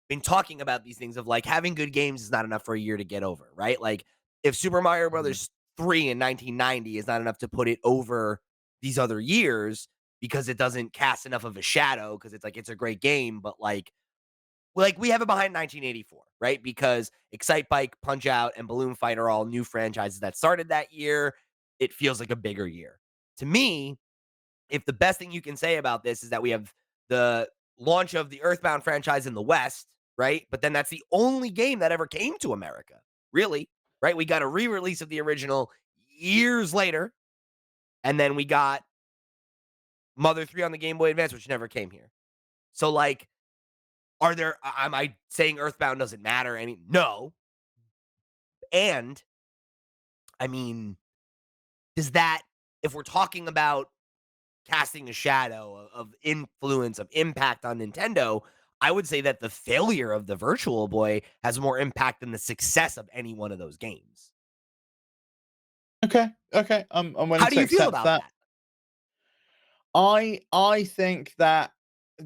been talking about these things of like having good games is not enough for a year to get over, right? Like, if Super Mario Mhm. Brothers 3 in 1990 is not enough to put it over these other years because it doesn't cast enough of a shadow, because it's like it's a great game, but like we have it behind 1984, right? Because Excite Bike, Punch Out, and Balloon Fight are all new franchises that started that year. It feels like a bigger year. To me, if the best thing you can say about this is that we have the launch of the Earthbound franchise in the West, right? But then that's the only game that ever came to America, really, right? We got a re release of the original years later, and then we got Mother 3 on the Game Boy Advance, which never came here. So, like, am I saying Earthbound doesn't matter? No. And I mean, does that, if we're talking about casting a shadow of influence, of impact on Nintendo, I would say that the failure of the Virtual Boy has more impact than the success of any one of those games. Okay, I'm willing How do to you feel accept about that. that? I think that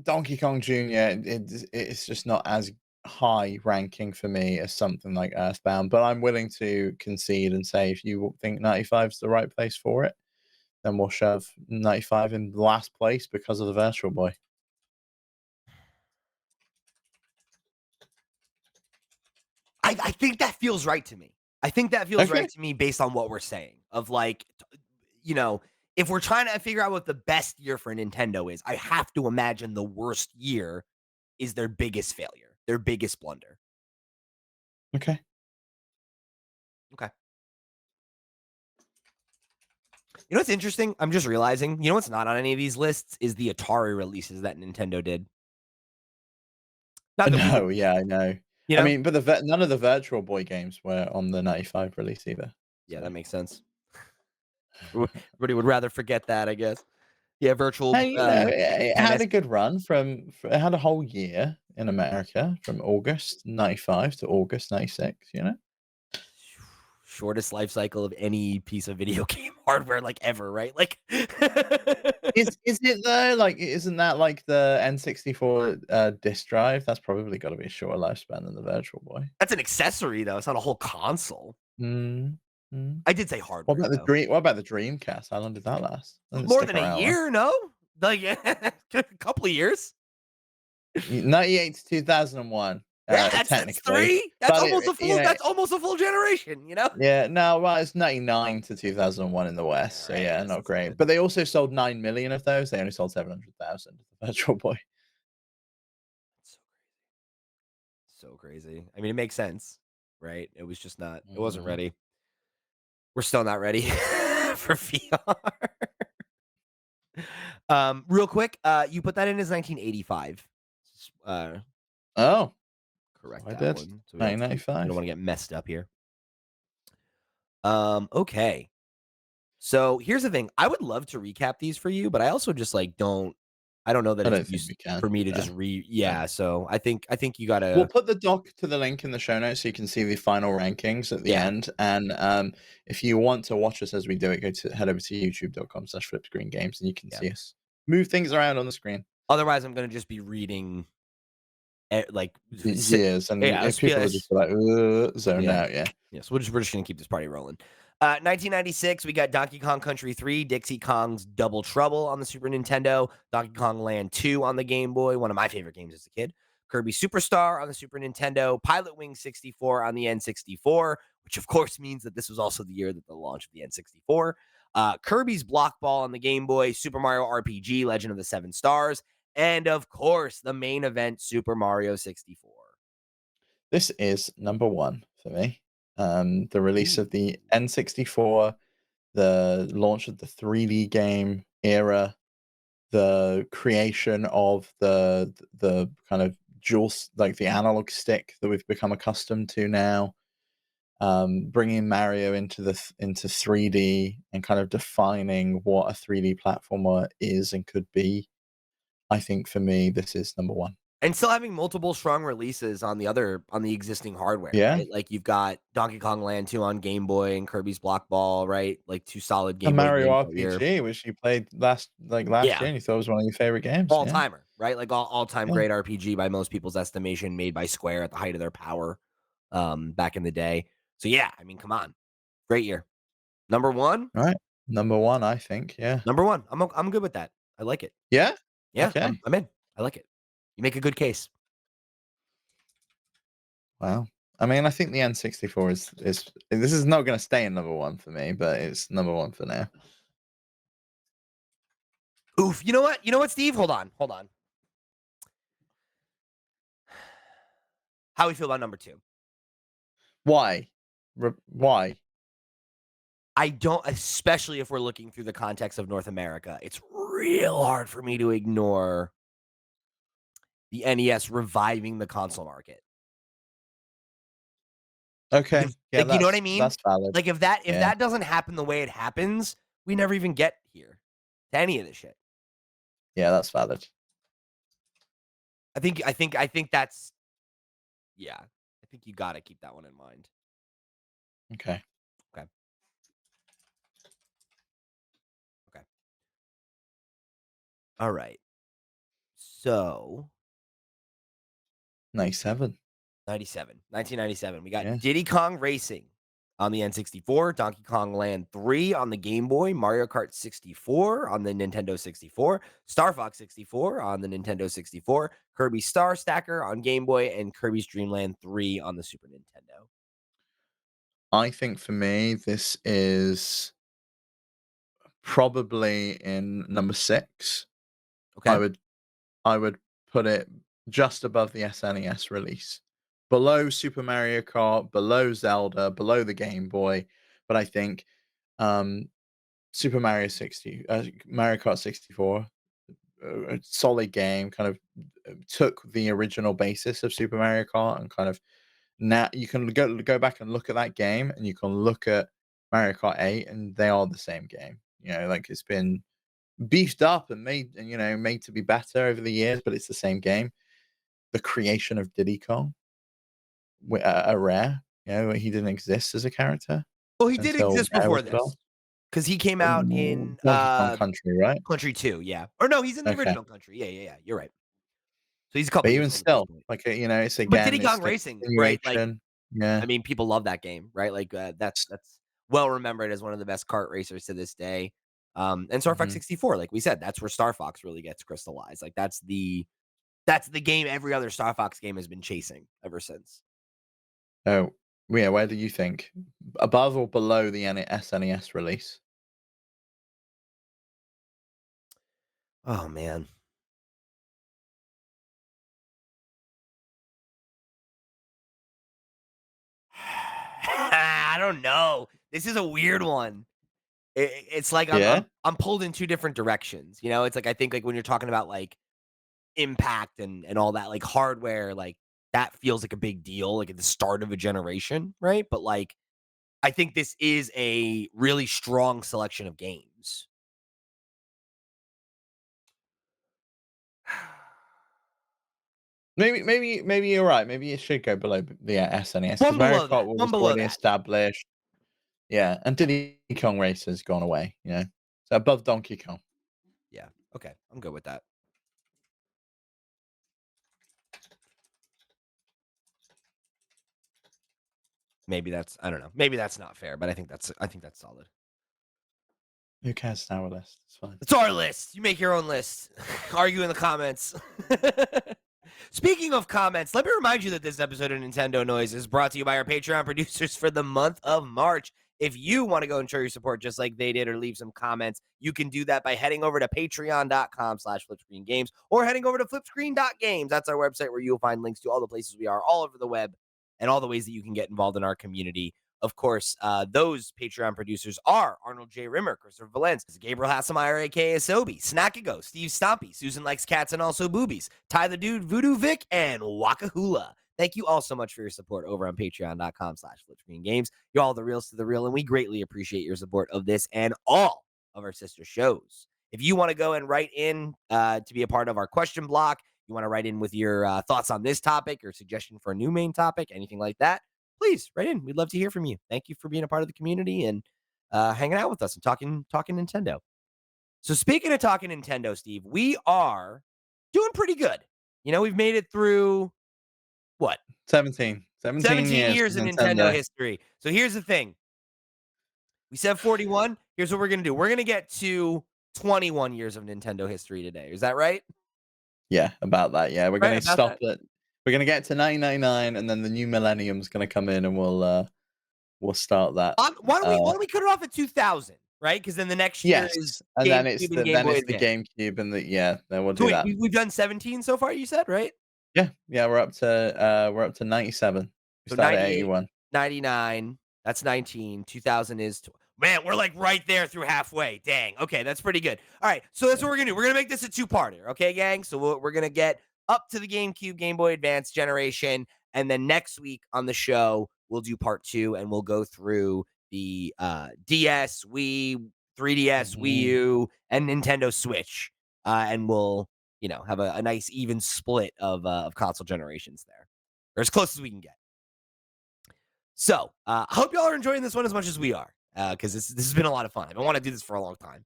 Donkey Kong Jr. It's just not as high ranking for me as something like Earthbound, but I'm willing to concede and say if you think 95 is the right place for it, then we'll shove 95 in last place because of the Virtual Boy. I think that feels right to me. I think that feels right Okay. to me based on what we're saying. Of like, you know, if we're trying to figure out what the best year for Nintendo is, I have to imagine the worst year is their biggest failure, their biggest blunder. Okay. Okay. You know what's interesting? I'm just realizing, you know what's not on any of these lists is the Atari releases that Nintendo did. Not that we No, would, yeah, I know. you I know? mean, but none of the Virtual Boy games were on the 95 release either. Yeah, So, that makes sense. Everybody would rather forget that, I guess. Yeah, virtual hey, it had tennis. a good run it had a whole year in America from August 95 to August 96, you know? Shortest life cycle of any piece of video game hardware, like, ever, right? Like Is it though? Like, isn't that like the N64 disk drive? That's probably got to be a shorter lifespan than the Virtual Boy. that's an accessory, though, it's not a whole console. Mm, mm. I did say hardware, though. What about the Dreamcast? How long did that last? Doesn't More stick than a around long. year, no? Like, a couple of years. 98 to 2001, Yeah, that's technically, 3. That's but almost a you full know, that's almost a full generation, you know? yeah, no, well, it's 99 to 2001 in the West, so Alright, I yeah, guess not that's great. good. But they also sold 9 million of those. They only sold 700,000 of the Virtual Boy. So so crazy. I mean, it makes sense, right? It was just not it wasn't Mm. ready. We're still not ready for VR. Real quick, you put that in as 1985. Uh, Oh, correct I that did. one. So we don't 1995. wanna get messed up here. Okay. So here's the thing. I would love to recap these for you, but I also just like I don't know that I it's don't think used we can. for me to No, just no. yeah, so I think you We'll gotta put the doc to the link in the show notes so you can see the final rankings at the yeah, end. And if you want to watch us as we do it, head over to youtube.com/flipscreengames and you can yeah. see us move things around on the screen. Otherwise I'm gonna just be reading like Years, and yeah, people will just be like, zone yeah. out. Yeah. Yes, we're just gonna keep this party rolling. 1996, we got Donkey Kong Country 3, Dixie Kong's Double Trouble on the Super Nintendo, Donkey Kong Land 2 on the Game Boy, one of my favorite games as a kid, Kirby Superstar on the Super Nintendo, Pilot Wing 64 on the N64, which of course means that this was also the year that the launch of the N64, Kirby's Block Ball on the Game Boy, Super Mario RPG, Legend of the Seven Stars, and of course, the main event, Super Mario 64. This is number one for me. The release Ooh. of the N64, the launch of the 3D game era, the creation of the kind of like the analog stick that we've become accustomed to now, bringing Mario into 3D and kind of defining what a 3D platformer is and could be. I think for me, this is number one. And still having multiple strong releases on the existing hardware, Yeah, right? Like, you've got Donkey Kong Land 2 on Game Boy and Kirby's Block Ball, right? Like, 2 solid a Game Boy Mario games that year. RPG, which you played last Yeah, year, and you thought was one of your favorite games. Yeah, all-timer, right? Like, all-time yeah, great RPG by most people's estimation, made by Square at the height of their power, back in the day. So, yeah, I mean, come on. Great year. Number 1? right. Number one, I think. Yeah, Number 1. I'm good with that. I like it. yeah. Yeah, Okay. I'm in. I like it. You make a good case. Wow. I mean, I think the N64 is this is not going to stay in number one for me, but it's number one for now. Oof, you know what? You know what, Steve? Hold on, hold on. How we feel about number 2? Why? Why? I don't, especially if we're looking through the context of North America, it's real hard for me to ignore the NES reviving the console market. Okay. Yeah, You know what I mean? that's valid. Like, if Yeah. that doesn't happen the way it happens, we never even get here to any of this shit. Yeah, that's valid. I think that's yeah. I think you got to keep that one in mind. Okay. Okay. Okay. All right. So 97. 1997. We got Yeah. Diddy Kong Racing on the N64, Donkey Kong Land 3 on the Game Boy, Mario Kart 64 on the Nintendo 64, Star Fox 64 on the Nintendo 64, Kirby Star Stacker on Game Boy, and Kirby's Dream Land 3 on the Super Nintendo. I think for me, this is probably in number 6. I Okay. would I would put it just above the SNES release, below Super Mario Kart, below Zelda, below the Game Boy, but I think um, Mario Kart 64, a solid game, kind of took the original basis of Super Mario Kart and kind of now you can go back and look at that game, and you can look at Mario Kart 8, and they are the same game. Like it's been beefed up and made and made to be better over the years, but it's the same game. The creation of Diddy Kong, a rare, he didn't exist as a character Well, he did until exist Rare before was this developed. because he came out in Donkey Kong Country, right? Country 2, yeah. Or no, he's in the Okay, original Country. Yeah, yeah, yeah. You're right. So he's a couple but years even old at this still, point. like it's But again, Diddy it's Kong the Racing, right? Like, continuation. Yeah. I mean, people love that game, right? Like, that's well remembered as one of the best kart racers to this day. And Star Fox Hmm. 64, like we said, that's where Star Fox really gets crystallized. Like, that's the game every other Star Fox game has been chasing ever since. Oh, yeah. Where do you think above or below the SNES release? Oh man. I don't know. This is a weird one. It's like I'm Yeah. I'm I'm pulled in two different directions. It's like I think like when you're talking about like impact and all that, like hardware, like that feels like a big deal, like at the start of a generation, right? But like I think this is a really strong selection of games. Maybe you're right. Maybe it should go below the SNES because One Mario below Kart that. was One below already that. established. Yeah, and Diddy Kong Race has gone away. So above Donkey Kong. Yeah. Okay. I'm good with that. Maybe that's I don't know. Maybe that's not fair, but I think that's solid. Who cares? It's our list. It's fine. It's our list. You make your own list. Argue in the comments. Speaking of comments, let me remind you that this episode of Nintendo Noise is brought to you by our Patreon producers for the month of March. If you want to go and show your support just like they did or leave some comments, you can do that by heading over to patreon.com/flipscreengames or heading over to flipscreen.games. That's our website where you'll find links to all the places we are all over the web and all the ways that you can get involved in our community. Of course, those Patreon producers are Arnold J. Rimmer, Christopher Valens, Gabriel Hasselmeyer, a.k.a. Sobe, Snackago, Steve Stompy, Susan Likes Cats and Also Boobies, Ty the Dude, Voodoo Vic, and Wakahula. Thank you all so much for your support over on patreon.com/flipscreengames. You're all the reals to the real, and we greatly appreciate your support of this and all of our sister shows. If you want to go and write in to be a part of our question block, you want to write in with your thoughts on this topic or suggestion for a new main topic, anything like that, please write in. We'd love to hear from you. Thank you for being a part of the community and hanging out with us and talking Nintendo. So speaking of talking Nintendo, Steve, we are doing pretty good. We've made it through what? 17 17 years years with of Nintendo Nintendo. history. So here's the thing. We said 41. Here's what we're going to do. We're going to get to 21 years of Nintendo history today. Is that right? Yeah, about that. Yeah, we're Right gonna about stop that. it. We're gonna get to 1999, and then the new millennium's gonna come in, and we'll start that. Why don't we Uh, why don't we cut it off at 2000, right? Because then the next year is yes, and GameCube and Game Boy the Advance. GameCube, and then we'll So do wait, that. we've done 17 so far, you said, right? Yeah, we're up to 97. We So started at 98, 81. 99, that's 19, 2000 is man, we're like right there through halfway. Dang. Okay, that's pretty good. All right, so that's Yeah. what we're gonna do. We're gonna make this a two-parter, okay, gang? So we're gonna get up to the GameCube, Game Boy Advance generation, and then next week on the show we'll do part 2, and we'll go through the DS, Wii, 3DS, Wii Mhm. U, and Nintendo Switch, and we'll have a nice even split of console generations there, or as close as we can get. So, I hope y'all are enjoying this one as much as we are, because this has been a lot of fun. I've been wanting to do this for a long time.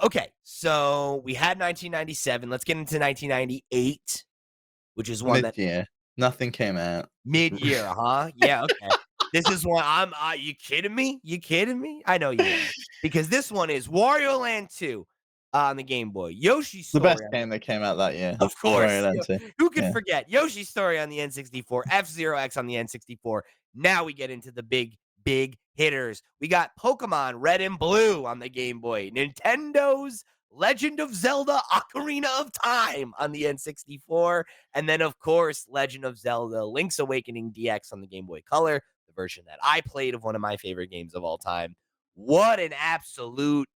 Okay, so we had 1997. Let's get into 1998, which is one that Mid-year, nothing came out. mid-year, huh? Yeah, okay. This is one you kidding me? You kidding me? I know you are. Because this one is Wario Land 2 on the Game Boy. Yoshi's The best Story on the game that came out that year. Of Wario course. Land 2. Who could Yeah. forget? Yoshi's Story on the N64, F-Zero X on the N64. Now we get into the big hitters. We got Pokemon Red and Blue on the Game Boy. Nintendo's Legend of Zelda Ocarina of Time on the N64. And then, of course, Legend of Zelda Link's Awakening DX on the Game Boy Color, the version that I played of one of my favorite games of all time. What an absolute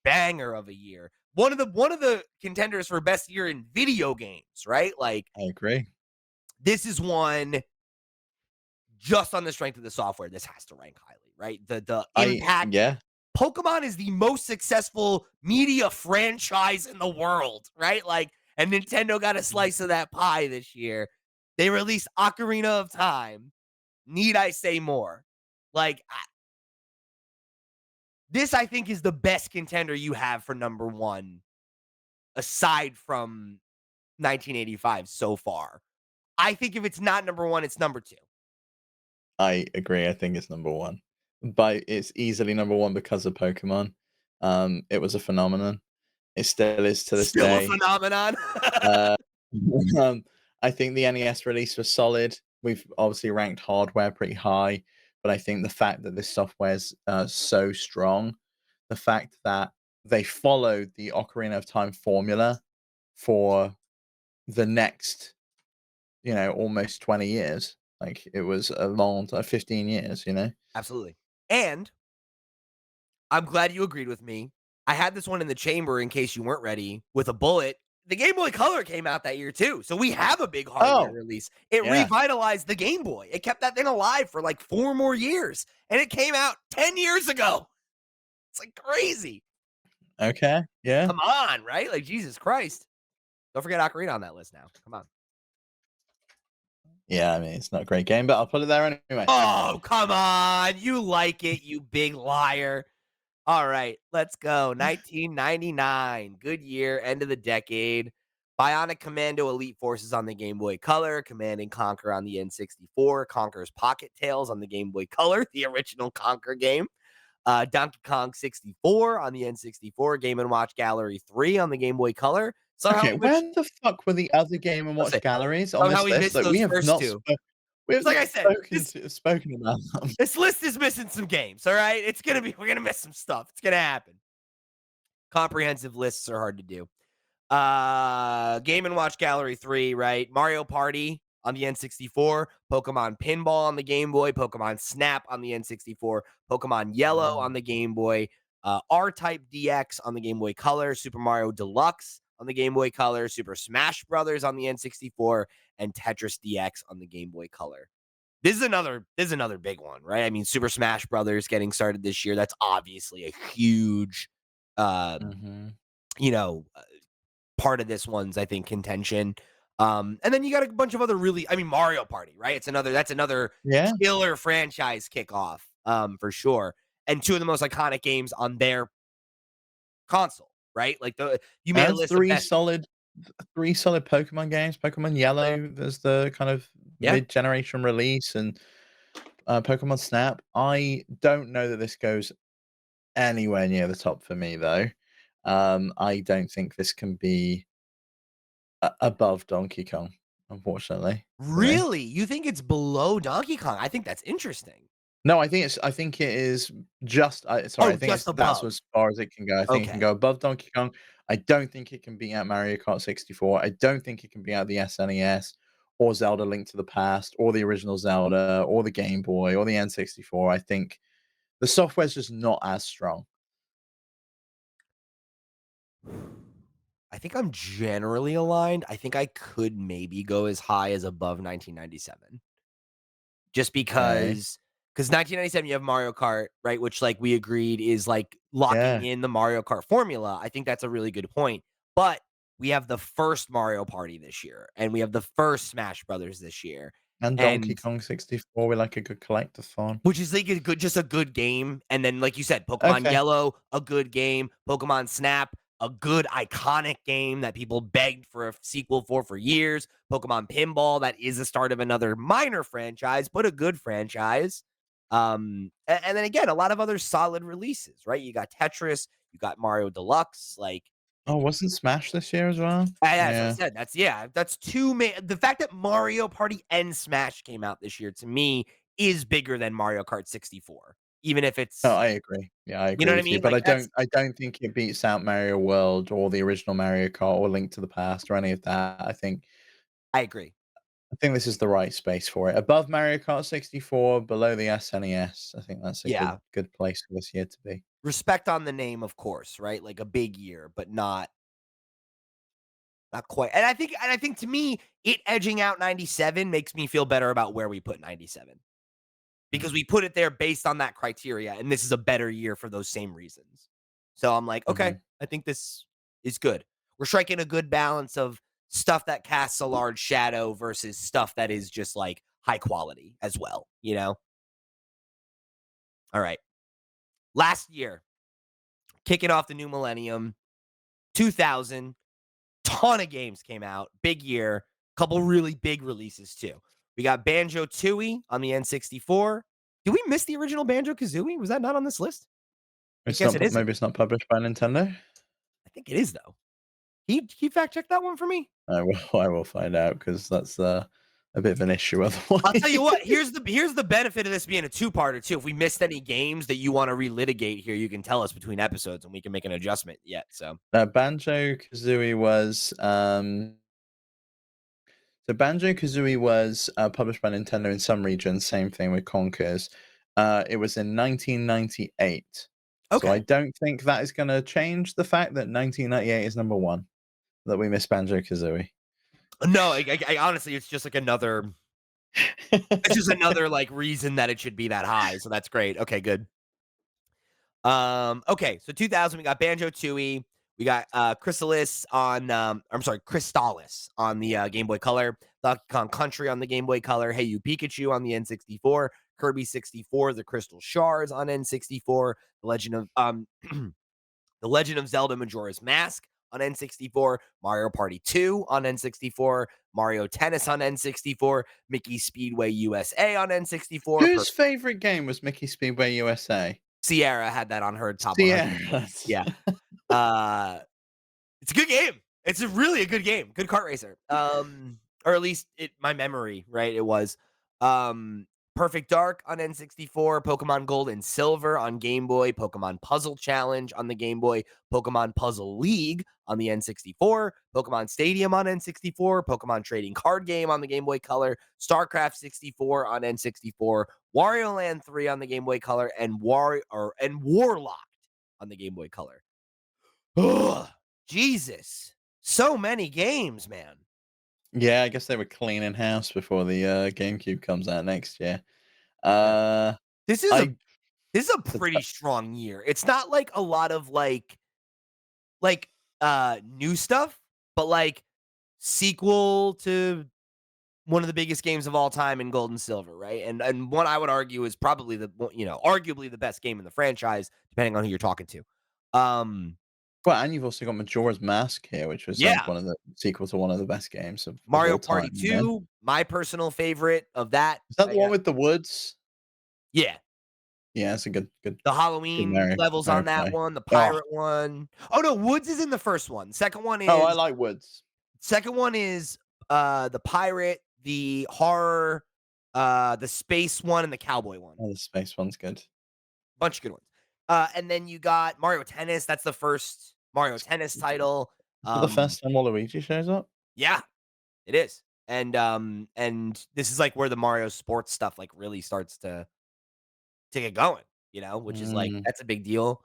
banger of a year. One of the contenders for best year in video games, right? Like I agree. this is one just on the strength of the software. This has to rank highly, right? The impact. Yeah, Pokemon is the most successful media franchise in the world, right? Like, and Nintendo got a slice of that pie this year. They released Ocarina of Time. Need I say more? Like, this, I think, is the best contender you have for number one, aside from 1985 so far. I think if it's not number one, it's number two. I agree. I think it's number one, but it's easily number one because of Pokemon. It was a phenomenon. It still is to this Still a day. phenomenon. Uh, um, I think the NES release was solid. We've obviously ranked hardware pretty high, but I think the fact that this software is so strong, the fact that they followed the Ocarina of Time formula for the next, almost 20 years. Like it was a long time, 15 years, you know? Absolutely. And I'm glad you agreed with me. I had this one in the chamber in case you weren't ready with a bullet. The Game Boy Color came out that year too. So we have a big hardware Oh, release. It yeah. revitalized the Game Boy. It kept that thing alive for like 4 more years. And it came out 10 years ago. It's like crazy. Okay. Yeah. Come on, right? Like Jesus Christ. Don't forget Ocarina on that list now. Come on. Yeah. I mean, it's not a great game, but I'll put it there anyway. Oh, come on. You like it, you big liar. All right, let's go. 1999, good year, end of the decade. Bionic Commando Elite Forces on the Game Boy Color, Command and Conquer on the N64, Conquer's Pocket Tales on the Game Boy Color, the original Conquer game. Donkey Kong 64 on the N64, Game& and Watch Gallery 3 on the Game Boy Color. Somehow Okay, we where missed, the fuck were the other Game& and let's Watch say, galleries on somehow this we list? missed Like, those first two. we have It's like not I said, this spoken about them. this list is missing some games, all right? We're gonna miss some stuff. It's gonna happen. Comprehensive lists are hard to do. Game& and Watch Gallery 3, right? Mario Party on the N64, Pokemon Pinball on the Game Boy, Pokemon Snap on the N64, Pokemon Yellow on the Game Boy, R-Type DX on the Game Boy Color, Super Mario Deluxe on the Game Boy Color, Super Smash Brothers on the N64, and Tetris DX on the Game Boy Color. This is another big one, right? I mean, Super Smash Brothers getting started this year. That's obviously a huge um, Mhm. you know, part of this one's, I think, contention. And then you got a bunch of other Mario Party, right? That's another Yeah, killer franchise kickoff, for sure. And two of the most iconic games on their console, right? Like you made a and list of best. 3 solid Pokemon games. Pokemon Yellow, there's the kind of Yeah. mid-generation release, and, Pokemon Snap. I don't know that this goes anywhere near the top for me, though. I don't think this can be above Donkey Kong, unfortunately, for me. Really? You think it's below Donkey Kong? I think that's interesting. No, I think it is just sorry, Oh, I think just it's that's above. as far as it can go. I think it can Okay. go above Donkey Kong. I don't think it can beat out Mario Kart 64. I don't think it can beat out the SNES or Zelda Link to the Past or the original Zelda or the Game Boy or the N64. I think the software's just not as strong. I think I'm generally aligned. I think I could maybe go as high as above 1997. Just Okay. because 1997 you have Mario Kart, right, which, like, we agreed is, like, locking Yeah. in the Mario Kart formula. I think that's a really good point, but we have the first Mario Party this year, and we have the first Smash Brothers this year, And Donkey and Kong 64 with like a good collectathon. which is, like, a good game, and then, like you said, Pokemon Okay. Yellow, a good game, Pokemon Snap, a good iconic game that people begged for a sequel for years, Pokemon Pinball, that is the start of another minor franchise, but a good franchise, and then again, a lot of other solid releases, right? You got Tetris, you got Mario Deluxe, like, Oh, wasn't Smash this year as well? yeah, that's what I Yeah. said. That's 2 the fact that Mario Party and Smash came out this year, to me, is bigger than Mario Kart 64. even if No, it's I agree. Yeah, I you know agree what I with you, mean? but Like, that's I don't think it beats out Mario World or the original Mario Kart or Link to the Past or any of that. I agree. I think this is the right space for it. Above Mario Kart 64, below the SNES. I think that's a Yeah. good place for this year to be. Respect on the name, of course, right? Like, a big year, but not quite. And I think to me, it edging out 97 makes me feel better about where we put 97 because Mm, we put it there based on that criteria, and this is a better year for those same reasons. So I'm like, "Okay, mhm. I think this is good." We're striking a good balance of stuff that casts a large shadow versus stuff that is just, like, high quality as well, you know? Alright. Last year, kicking off the new millennium, 2000, ton of games came out, big year, couple really big releases too. We got Banjo-Tooie on the N64. Did we miss the original Banjo-Kazooie? Was that not on this list? I It's guess not it pu isn't. maybe it's not published by Nintendo? I think it is though. Can you fact check that one for me? I will find out because that's, a bit of an issue I'll tell you otherwise. what, here's the benefit of this being a two-parter too. If we missed any games that you want to relitigate here, you can tell us between episodes and we can make an adjustment yet. So Banjo-Kazooie was, Banjo-Kazooie was, published by Nintendo in some regions, same thing with Conkers. It was in 1998. So I okay. don't think that is gonna change the fact that 1998 is number 1, that we miss Banjo-Kazooie. No, I honestly it's just like another it's just another like reason that it should be that high. So that's great. Okay, good. Okay, so 2000, we got Banjo-Tooie, we got Chrysalis on I'm sorry, Crystalis on the Game Boy Color, Donkey Kong Country on the Game Boy Color, Hey You Pikachu on the N64, Kirby 64, the Crystal Shards on N64, The Legend of The Legend of Zelda Majora's Mask on N64, Mario Party 2 on N64, Mario Tennis on N64, Mickey Speedway USA on N64, Whose favorite game was Mickey Speedway USA? Sierra had that on her top 100 Sierra. games. Yeah. Uh, it's a good game. It's a good game. Good kart racer. Or at least my memory, right? It was. Um, Perfect Dark on N64, Pokemon Gold and Silver on Game Boy, Pokemon Puzzle Challenge on the Game Boy, Pokemon Puzzle League on the N64, Pokemon Stadium on N64, Pokemon Trading Card Game on the Game Boy Color, StarCraft 64 on N64, Wario Land 3 on the Game Boy Color, and Warlocked on the Game Boy Color. Ugh, Jesus. So many games, man. Yeah, I guess they were cleaning house before the, GameCube comes out next year. Yeah. Uh, This is a I this is a the pretty strong year. It's not like a lot of new stuff, but like sequel to one of the biggest games of all time in Gold and Silver, right? And one I would argue is probably arguably the best game in the franchise, depending on who you're talking to. Um, Well, and you've also got Majora's Mask here, which was, yeah, one of the sequel to one of the best games of Mario all Party time, you know? 2, my personal favorite of that. Is that the one with the woods? Yeah, Yeah, it's a the good Halloween levels Mario on that play. one, the Oh, pirate one. Oh no, Woods is in the first one. I like woods. Second one is the pirate, the horror, the space one, and the cowboy one. Oh, the space one's good. Bunch of good ones. And then you got Mario Tennis. That's the first Mario Tennis title. Is that the first time Waluigi shows up? Yeah, it is. And this is like where the Mario sports stuff like really starts to get going, which is like Mm. that's a big deal.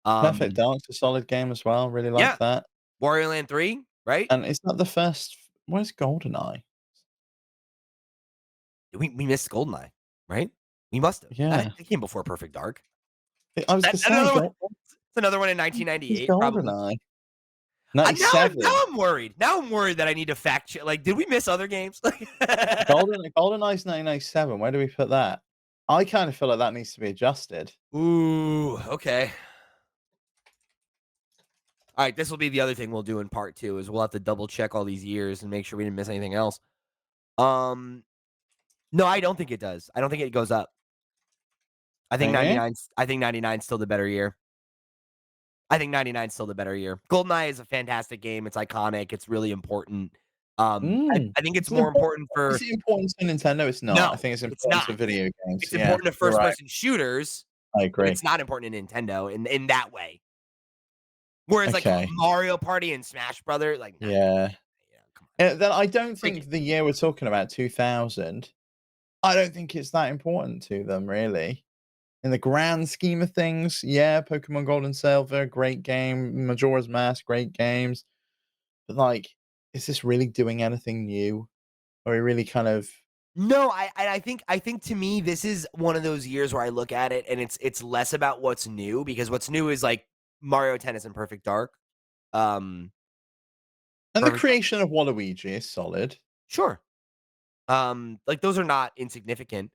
Perfect Um, Dark's a solid game as well, really yeah, like that. Wario Land 3, right? And is that the first where's GoldenEye? We missed Goldeneye, right? We must have. Yeah. That came before Perfect Dark. I was That gonna say, another one it's another one in is 1998, probably. GoldenEye? Now 97. I'm worried. Now I'm worried that I need to fact check. Like, did we miss other games? GoldenEye's 1997, where do we put that? I kinda feel like that needs to be adjusted. Ooh, okay. All right, this will be the other thing we'll do in part 2 is we'll have to double check all these years and make sure we didn't miss anything else. Um, no, I don't think it does. I don't think it goes up. Okay. I think 99's still the better year. I think 99's still the better year. GoldenEye is a fantastic game. It's iconic. It's really important. I think it's Is it more important important for is it important to Nintendo? It's not. I no, think it's it's important not. to video games. It's Yeah, important to you're first right. person shooters. I but agree. it's not important in Nintendo in that way. Whereas, like, Okay. Mario Party and Smash Brother, like, nah, Yeah. yeah, come on. Then I don't Cricket. think the year we're talking about, 2000, I don't think it's that important to them, really. In the grand scheme of things, yeah, Pokemon Gold and Silver, great game. Majora's Mask, great games. But, like, is this really doing anything new? Are we really kind of No, I think to me, this is one of those years where I look at it and it's less about what's new because what's new is, like, Mario Tennis and Perfect Dark. Um, and the Perfect Dark, creation of Waluigi is solid. sure. Like, those are not insignificant,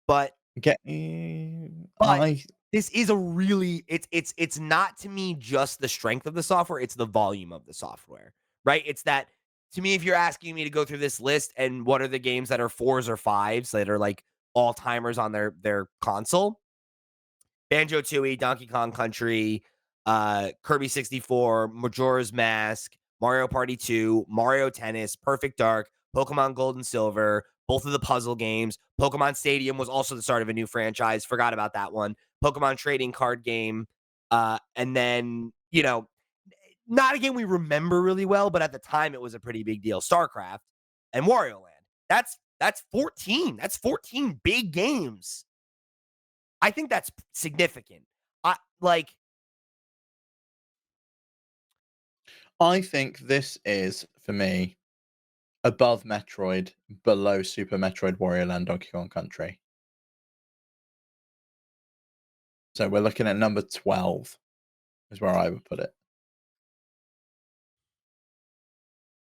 but Get But I this is a really it's not to me just the strength of the software, it's the volume of the software, right? It's that to me, if you're asking me to go through this list and what are the games that are 4s or 5s that are like all-timers on their console, Banjo-Tooie, Donkey Kong Country, Kirby 64, Majora's Mask, Mario Party 2, Mario Tennis, Perfect Dark, Pokemon Gold and Silver, both of the puzzle games. Pokemon Stadium was also the start of a new franchise. Forgot about that one. Pokemon trading card game. And then, not a game we remember really well, but at the time it was a pretty big deal. StarCraft and Wario Land. That's 14. That's 14 big games. I think that's significant. I like I think this is, for me, above Metroid, below Super Metroid, Wario Land, Donkey Kong Country. So we're looking at number 12 is where I would put it.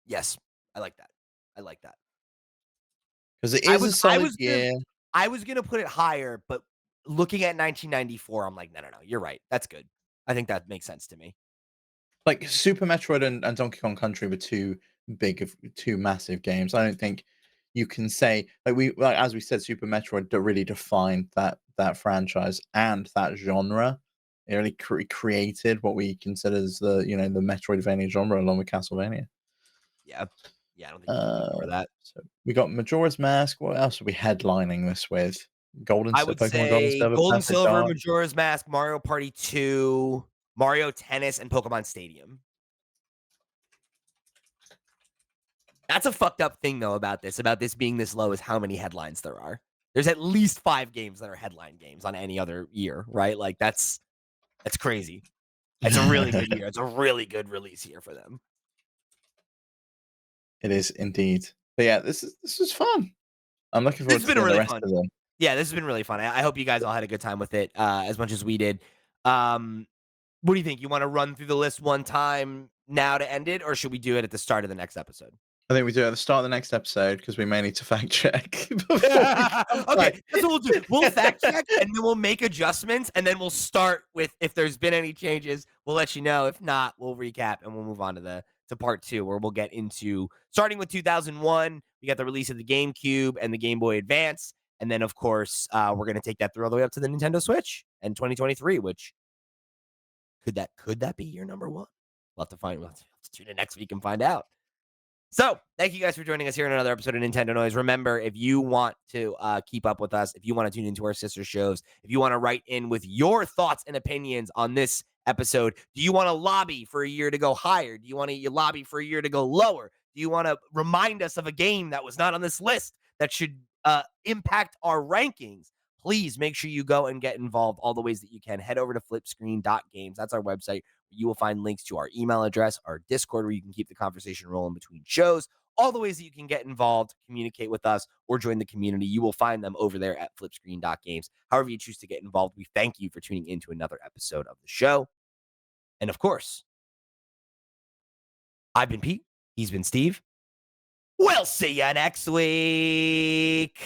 yes, I like that. I like that. Because it I is a was I solid was gonna year. I was gonna put it higher, but looking at 1994, I'm like, no, you're right. That's good. I think that makes sense to me. Like, Super Metroid and Donkey Kong Country were 2 massive games. I don't think you can say as we said, Super Metroid really defined that franchise and that genre. It really created what we consider as the Metroidvania genre along with Castlevania. Yeah. Yeah, I don't think you can ignore that. So we got Majora's Mask. What else are we headlining this with? I would Pokemon Golden say Silver, Gold and Perfect Silver, Dark. Majora's Mask, Mario Party 2, Mario Tennis, and Pokemon Stadium. That's a fucked up thing though about this being this low is how many headlines there are. There's at least 5 games that are headline games on any other year, right? Like that's crazy. It's a really good year. It's a really good release year for them. It is indeed. But yeah, this is fun. I'm looking This forward has to been seeing the really rest fun. of them. Yeah, this has been really fun. I hope you guys all had a good time with it, as much as we did. Um, what do you think? You want to run through the list one time now to end it, or should we do it at the start of the next episode? I think we do it at the start of the next episode because we may need to fact check before we come Okay, back. that's what we'll do. We'll fact check and then we'll make adjustments and then we'll start with if there's been any changes, we'll let you know. If not, we'll recap and we'll move on to part 2 where we'll get into starting with 2001, we got the release of the GameCube and the Game Boy Advance, and then of course, we're going to take that through all the way up to the Nintendo Switch and 2023, which could that be your number 1? We'll have to tune in next week and find out. So, thank you guys for joining us here in another episode of Nintendo Noise. Remember, if you want to keep up with us, if you want to tune into our sister shows, if you want to write in with your thoughts and opinions on this episode, do you want to lobby for a year to go higher? Do you want to lobby for a year to go lower? Do you want to remind us of a game that was not on this list that should impact our rankings? Please make sure you go and get involved all the ways that you can. Head over to flipscreen.games. That's our website. You will find links to our email address, our Discord, where you can keep the conversation rolling between shows, all the ways that you can get involved, communicate with us, or join the community. You will find them over there at flipscreen.games. However you choose to get involved, we thank you for tuning into another episode of the show. And of course, I've been Pete. He's been Steve. We'll see you next week.